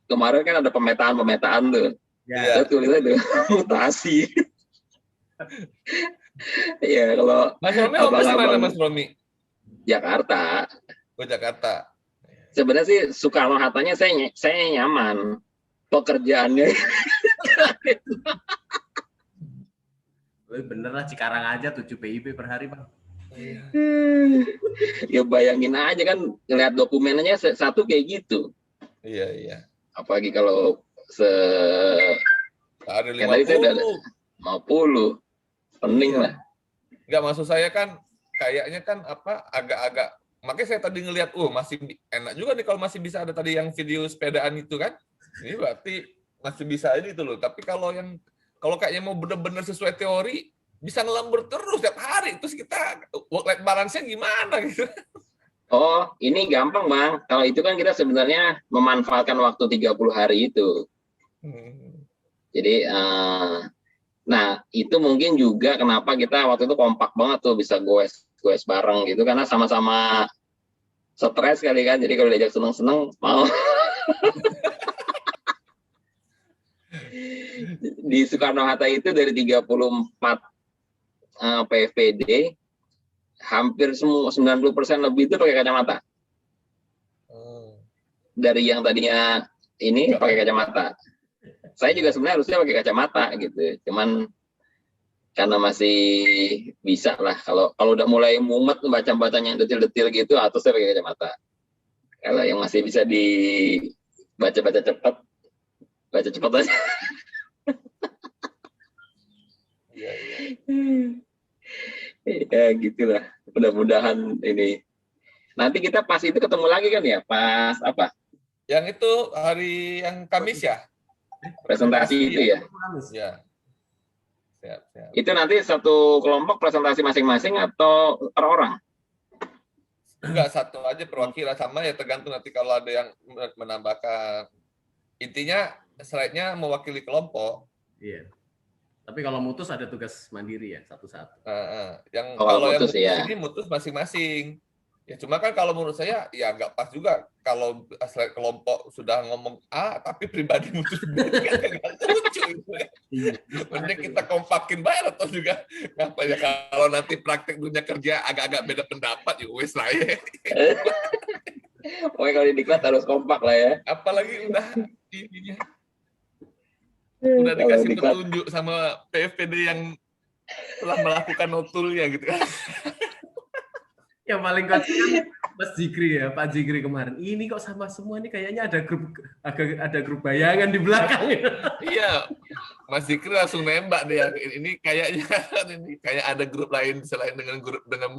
Kemarin kan ada pemetaan tuh. Ya. Saya tulis aja mutasi. Ya kalau Mas Romi mana Mas Romi? Jakarta. Oh Jakarta. Sebenarnya sih Soekarno-Hattanya saya nyaman. Pekerjaannya Bener lah, Cikarang aja 7 PIB per hari, Bang. Ya bayangin aja kan, ngeliat dokumennya satu kayak gitu. Iya. Apalagi kalau Ada kayak tadi saya udah 50. Pening lah. Enggak, maksud saya kan kayaknya kan agak-agak, makanya saya tadi ngelihat masih enak juga nih kalau masih bisa ada tadi yang video sepedaan itu kan. Ini berarti masih bisa ini itu loh. Tapi kalau kayaknya mau benar-benar sesuai teori bisa ngelambur terus tiap hari, terus kita work life balance-nya gimana gitu. Oh, ini gampang, Bang. Kalau itu kan kita sebenarnya memanfaatkan waktu 30 hari itu. Jadi, nah itu mungkin juga kenapa kita waktu itu kompak banget tuh, bisa goes bareng gitu, karena sama-sama stres kali kan. Jadi kalau diajak seneng-seneng mau. Di Soekarno-Hatta itu dari 34 PFPD, hampir semua 90% lebih itu pakai kacamata. Dari yang tadinya ini pakai kacamata. Saya juga sebenarnya harusnya pakai kacamata gitu. Cuman karena masih bisa lah. Kalau udah mulai mumet baca-bacanya yang detil-detil gitu, atau saya pakai kacamata. Kalau yang masih bisa dibaca-baca cepat, baca cepat aja. Ya gitulah. Mudah-mudahan ini. Nanti kita pas itu ketemu lagi kan ya? Pas apa? Yang itu hari yang Kamis ya? Presentasi itu ya? Ya. Siap. Itu nanti satu kelompok presentasi masing-masing atau per orang? Enggak, satu aja perwakilan, sama ya, tergantung nanti kalau ada yang menambahkan. Intinya slide-nya mewakili kelompok. Iya. Tapi kalau mutus ada tugas mandiri ya, satu-satu. Yang kalau yang mutus, mutus ya. ini mutus masing-masing. Ya cuma kan kalau menurut saya ya nggak pas juga kalau slide kelompok sudah ngomong A tapi pribadi mutus B, kan nggak lucu itu. Mending kita kompakin banget, atau juga apa ya, kalau nanti praktek dunia kerja agak-agak beda pendapat ya wes lah ya. Pokoknya kalau di diklat harus kompak lah ya. Apalagi udah dikasih petunjuk sama PFPD yang telah melakukan notulnya gitu kan. Yang paling kocak kan Mas Jikri ya, Pak Jikri kemarin. Ini kok sama semua nih, kayaknya ada grup bayangan di belakang. Iya, Mas Jikri langsung nembak deh, ini kayaknya ini kayak ada grup lain selain dengan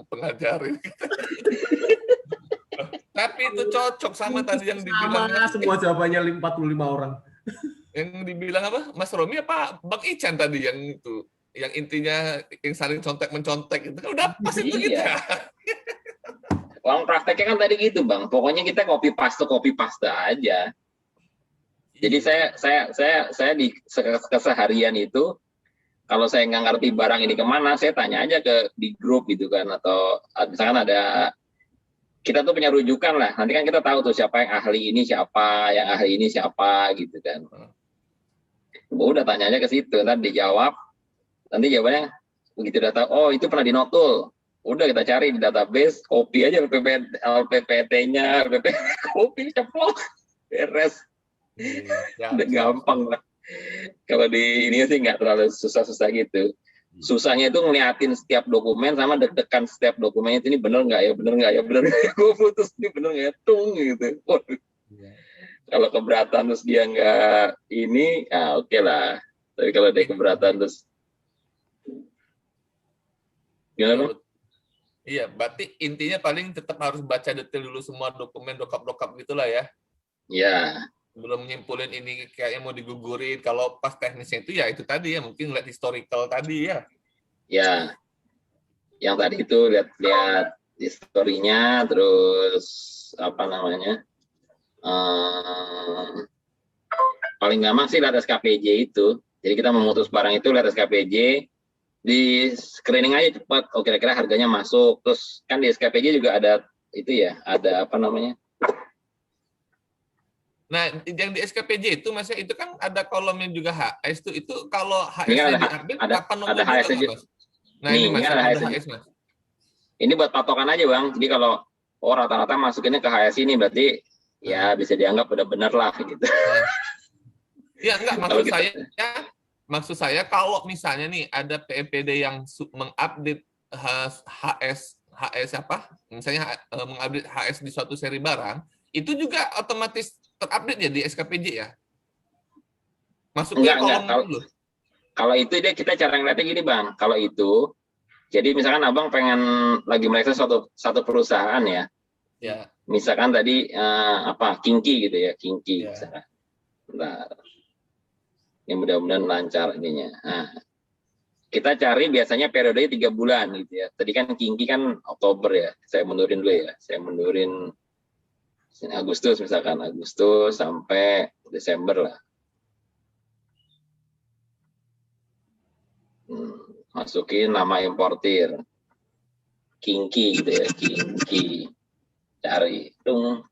pengajar ini. Tapi itu cocok sama tadi yang dibilang. Sama semua jawabannya 45 orang. Yang dibilang apa? Mas Romi apa Bang Ican tadi yang itu, yang intinya yang saling contek-mencontek itu kan udah pas itu gitu. Uang prakteknya kan tadi gitu, Bang. Pokoknya kita copy paste aja. Jadi saya di keseharian itu, kalau saya nggak ngerti barang ini kemana, saya tanya aja di grup gitu kan, atau misalkan ada, kita tuh punya rujukan lah. Nanti kan kita tahu tuh siapa yang ahli ini siapa, yang ahli ini siapa gitu kan. Udah tanya aja ke situ, nanti dijawab. Nanti jawabannya begitu data, oh itu pernah dinotul. Udah kita cari di database, copy aja LPPT-nya, copy ceplok, beres. Udah gampang lah. Kalau di ini sih nggak terlalu susah-susah gitu. Susahnya itu ngeliatin setiap dokumen sama deg-degan setiap dokumen itu, ini bener nggak ya, gue putus ini bener nggak ya, tung gitu. Kalau keberatan terus dia nggak ini, ya oke lah. Tapi kalau dia keberatan terus gimana? Iya, berarti intinya paling tetap harus baca detail dulu semua dokumen, dokap gitulah ya. Iya. Belum nyimpulin ini kayaknya mau digugurin. Kalau pas teknisnya itu ya itu tadi ya, mungkin lihat historical tadi ya. Ya. Yang tadi itu lihat historinya, terus apa namanya? Paling gampang sih lihat SKPJ itu. Jadi kita memutus barang itu lihat SKPJ, di screening aja cepat. Oh kira-kira harganya masuk. Terus kan di SKPJ juga ada itu ya, ada apa namanya? Nah, yang di SKPJ itu Mas, itu kan ada kolomnya juga HS itu kalau HS kapan ada HS juga. Nah, ini Mas, ada HS Mas. Ini buat patokan aja Bang. Jadi kalau rata-rata masukinnya ke HS ini berarti ya bisa dianggap udah bener lah gitu. Ya enggak, maksud saya maksud saya kalau misalnya nih ada PEPD yang mengupdate HS apa? Misalnya mengupdate HS di suatu seri barang, itu juga otomatis terupdate ya di SKPJ ya? Masuknya Enggak. kolom dulu. Kalau itu dia kita cara ngeliatnya gini Bang. Kalau itu, jadi misalkan Abang pengen lagi meriksa satu perusahaan ya. Ya. Misalkan tadi Kinki gitu ya, Kinki Ya. misalkan. Bentar. Ini mudah-mudahan lancar ininya. Nah, kita cari biasanya periodenya 3 bulan gitu ya. Tadi kan Kinki kan Oktober ya. Saya mundurin dulu ya. Saya mundurin Agustus misalkan, Agustus sampai Desember lah. Masukin nama importir. Kinki gitu ya, Kinki. Cari. Tung.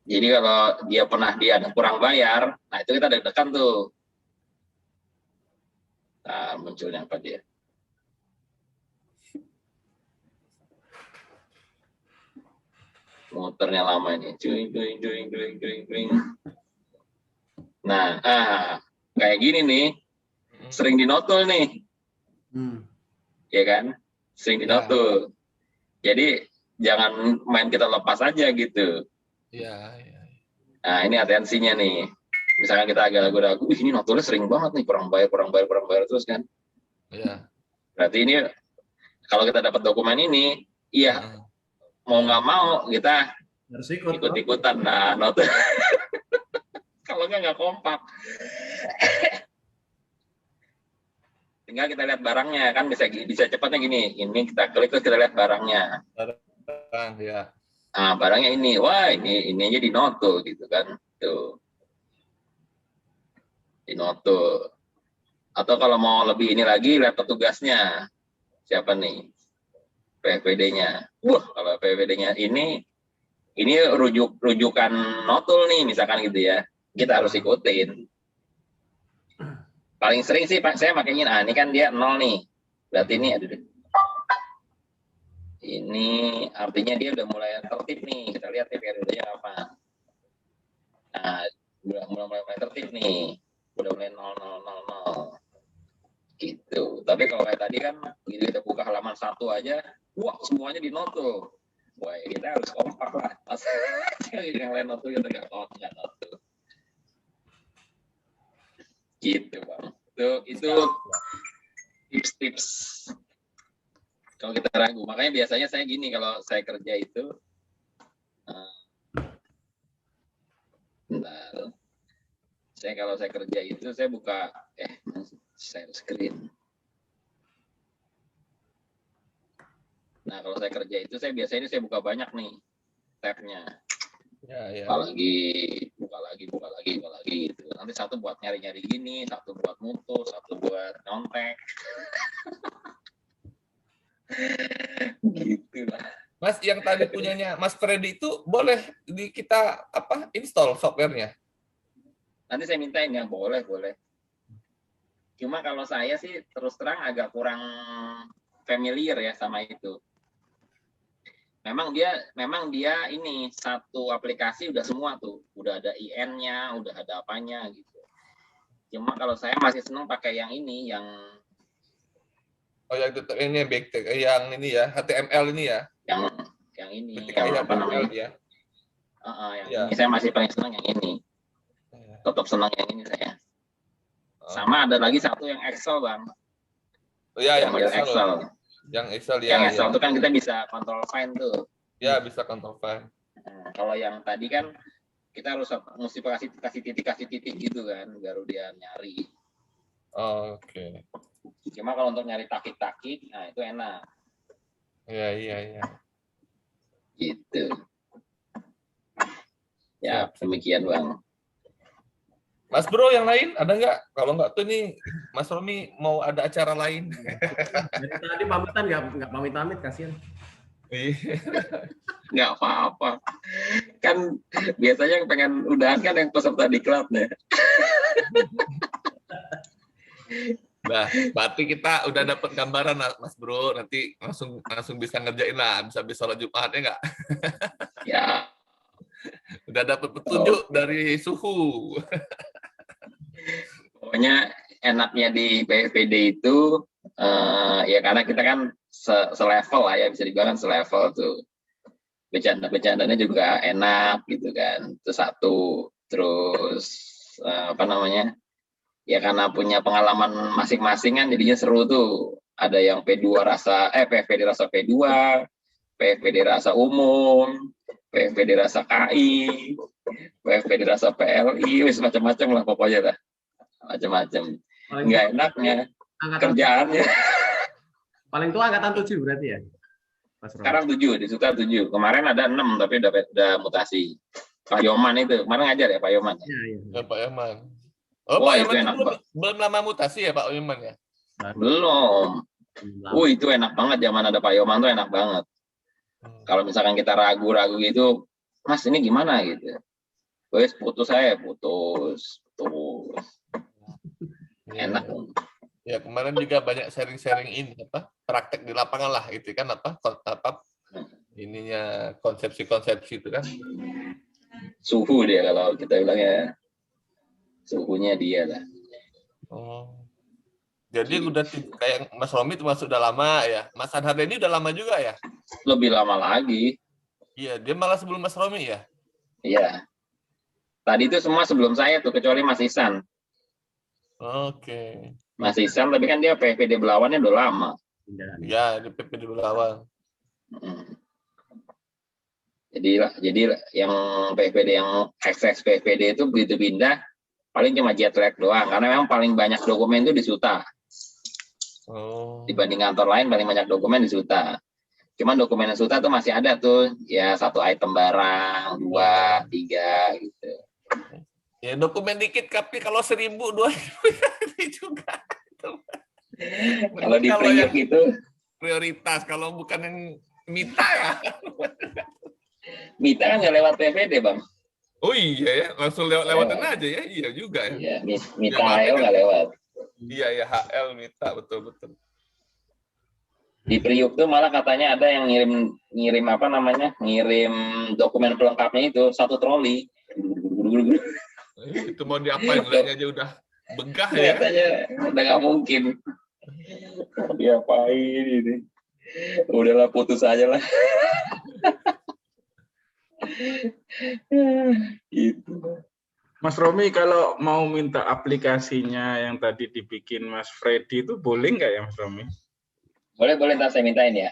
Jadi kalau dia pernah ada kurang bayar, nah itu kita deg-degan tuh. Nah, munculnya apa dia? Muternya lama ini. Cuing. Nah, kayak gini nih. Sering dinotul nih. Ya kan? Sering dinotul. Jadi jangan main kita lepas aja gitu. Ya. Nah, ini atensinya nih. Misalkan kita agak ragu-ragu, ini notulnya sering banget nih, kurang bayar terus kan. Ya. Berarti ini kalau kita dapat dokumen ini, iya mau nggak mau kita Harus ikut-ikutan. Nah, notul. Kalau nggak kompak. Tinggal kita lihat barangnya kan bisa cepatnya gini. Ini kita klik terus kita lihat barangnya. Ya. Nah, barangnya ini, wah ini aja dinotul gitu kan, tuh dinotul. Atau kalau mau lebih ini lagi, lihat petugasnya siapa nih, PFPD-nya. Wah, kalau PFPD-nya ini rujukan notul nih, misalkan gitu ya, kita harus ikutin. Paling sering sih Pak, saya makanya ini kan dia 0 nih, berarti ini ini artinya dia udah mulai tertib nih. Kita lihat nih periodenya apa. Nah, udah mulai tertib nih. Udah mulai 0. Gitu. Tapi kalau kayak tadi kan begitu kita buka halaman 1 aja, wah semuanya dinotul. Wah, kita harus kompak lah. Yang lain notul kita nggak notul. Gitu Bang. Itu tips-tips. Kalau kita ragu, makanya biasanya saya gini kalau saya kerja itu, bentar, kalau saya kerja itu saya buka, share screen. Nah kalau saya kerja itu saya biasanya saya buka banyak nih tabnya, buka lagi gitu. Nanti satu buat nyari-nyari gini, satu buat mutu, satu buat nyontek. Gitu lah. Mas, yang tadi punyanya Mas Freddy itu boleh kita install softwarenya? Nanti saya mintain ya, boleh. Cuma kalau saya sih terus terang agak kurang familiar ya sama itu. Memang dia ini satu aplikasi udah semua tuh, udah ada IN-nya, udah ada apanya gitu. Cuma kalau saya masih senang pakai yang ini, yang yang tetap ini yang ini ya, HTML ini ya. Yang ini. Yang apa namanya? Ini saya masih paling senang yang ini. Tetap senang yang ini saya. Sama ada lagi satu yang Excel, Bang. Oh ya, yang Excel. Yang Excel ya. Yang Excel itu kan kita bisa control find tuh. Ya, bisa control find. Kalau yang tadi kan kita harus mesti kasih titik gitu kan, baru dia nyari. Oke. Cuma kalau untuk nyari takik-takik, nah itu enak. Iya. Gitu. Ya, demikian Bang. Mas Bro, yang lain ada nggak? Kalau nggak tuh nih, Mas Romi mau ada acara lain. Jadi tadi pamitan nggak pamit kasihan. Nggak apa-apa. Kan biasanya yang pengen udahan kan yang peserta diklatnya. Nah, berarti kita udah dapat gambaran Mas Bro, nanti langsung bisa ngerjain lah, bisa sholat Jumatnya nggak? Ya, Udah dapat petunjuk dari suhu. Pokoknya enaknya di PFPD itu ya karena kita kan selevel lah ya, bisa dibilang kan selevel tuh. Bercanda-bercandanya juga enak gitu kan. Itu satu. Terus apa namanya? Ya karena punya pengalaman masing-masing kan jadinya seru tuh. Ada yang P2 PFPD rasa P2, PFPD rasa umum, PFPD rasa KI, PFPD rasa PLI, wis macam-macam lah pokoknya dah. Macam-macam. Enggak enaknya kerjaannya. Paling tua angkatan 7 berarti ya? Mas Ron? Sekarang 7, disuka 7. Kemarin ada 6 tapi udah mutasi. Pak Yoman itu, kemarin ngajar ya Pak Yoman? Ya, Pak Yoman. Oh, Wah, Pak itu Yoman enak, itu Pak. belum lama mutasi ya Pak Yoman ya? Belum. Itu enak banget, zaman ada Pak Yoman tuh enak banget. Kalau misalkan kita ragu-ragu gitu, Mas ini gimana gitu. Wes putus saya, putus. Enak. Ya kemarin juga banyak sharing-sharing ini praktek di lapangan lah itu kan ininya konsepsi-konsepsi itu kan. Suhu dia kalau kita bilangnya. Suhunya dia lah. Oh. Jadi udah kayak Mas Romi itu masuk udah lama ya. Mas Anhar ini udah lama juga ya? Lebih lama lagi. Iya, dia malah sebelum Mas Romi ya? Iya. Tadi itu semua sebelum saya tuh, kecuali Mas Ihsan. Oke. Mas Ihsan, tapi kan dia PPD Belawannya udah lama. Ya, di PPD Belawan. Jadi yang PPD yang XX PPD itu begitu pindah, paling cuma jet lag doang. Karena memang paling banyak dokumen itu di Suta. Oh. Dibanding kantor lain, paling banyak dokumen di Suta. Cuman dokumen Suta tuh masih ada tuh, ya 1 item barang, 2, 3 gitu. Ya dokumen dikit, tapi kalau 1.000, 2.000 juga. Kalau di Priuk itu prioritas, kalau bukan yang Mita ya. Mita kan nggak lewat PPD, Bang. Oh iya ya, langsung lewatin aja ya. Iya juga ya. Iya, Mita HL nggak lewat. Iya ya, HL Mita, betul-betul. Di Priuk tuh malah katanya ada yang ngirim apa namanya, ngirim dokumen pelengkapnya itu 1 troli. Itu mau diapain, lihatnya aja udah begah ya. Katanya udah nggak mungkin. Mau diapain ini? Udahlah putus aja lah. Gitu. Mas Romi, kalau mau minta aplikasinya yang tadi dibikin Mas Freddy itu boleh nggak ya Mas Romi? Boleh ntar saya mintain ya.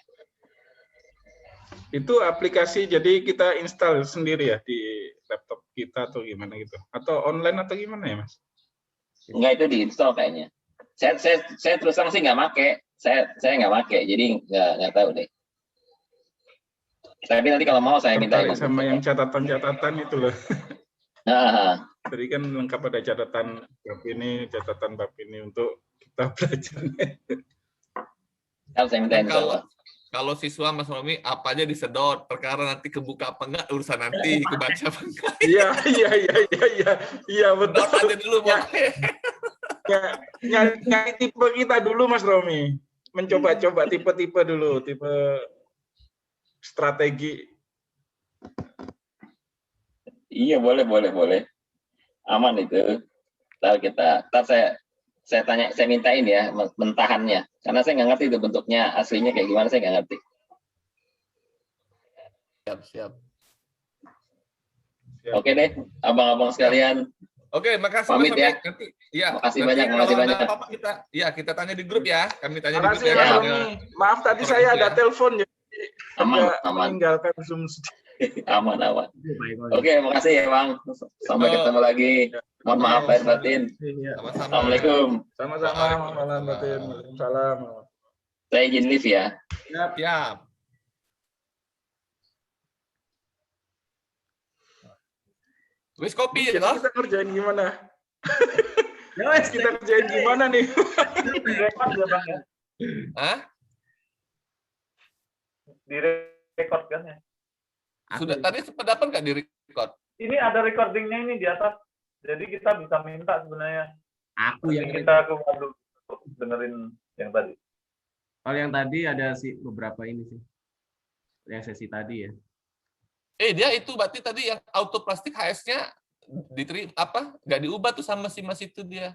Itu aplikasi jadi kita install sendiri ya di laptop kita atau gimana gitu? Atau online atau gimana ya Mas? Enggak, itu diinstal kayaknya. Saya terus terang sih nggak make. Saya nggak make, jadi nggak tahu deh. Tapi nanti kalau mau saya mintain. Sama yang catatan-catatan itu loh. Nah. Tadi kan lengkap ada catatan bab ini untuk kita belajar. Kalau saya mintain kalau siswa Mas Romi apa aja disedot, perkara nanti kebuka apa enggak urusan nanti, kebaca apa enggak. Iya betul. Sedot aja dulu ya, nyari tipe kita dulu Mas Romi. Mencoba-coba tipe-tipe dulu, tipe strategi. Iya, boleh. Aman itu. Ntar saya tanya, saya mintain ya mentahannya, karena saya nggak ngerti itu bentuknya aslinya kayak gimana, saya nggak ngerti. Siap. Oke deh, abang-abang sekalian. Oke, makasih pamit Mas ya. Nanti, ya. Makasih banyak. Apa kita tanya di grup ya. Kami tanya di grup ya. Maaf tadi saya ada telepon jadi aman. Meninggalkan Zoom. Aman. Oke, makasih ya Bang. Sampai ketemu lagi. Mohon maaf lahir batin. Assalamualaikum. Sama-sama. Malam batin. Waalaikumsalam. Saya izin live ya. Siap. Wis kopi ya, kita kerjain gimana? Kita kerjain gimana nih? Direkod ya Bang ya? Hah? Direkod kan ya? Sudah tadi sempat dapat nggak direkod? Ini ada recordingnya ini di atas. Jadi kita bisa minta sebenarnya. Kita ngadu dengerin yang tadi. Kalau yang tadi ada beberapa ini sih. Yang sesi tadi ya. Dia itu berarti tadi yang auto plastik HS-nya nggak diubah tuh sama si Mas itu dia.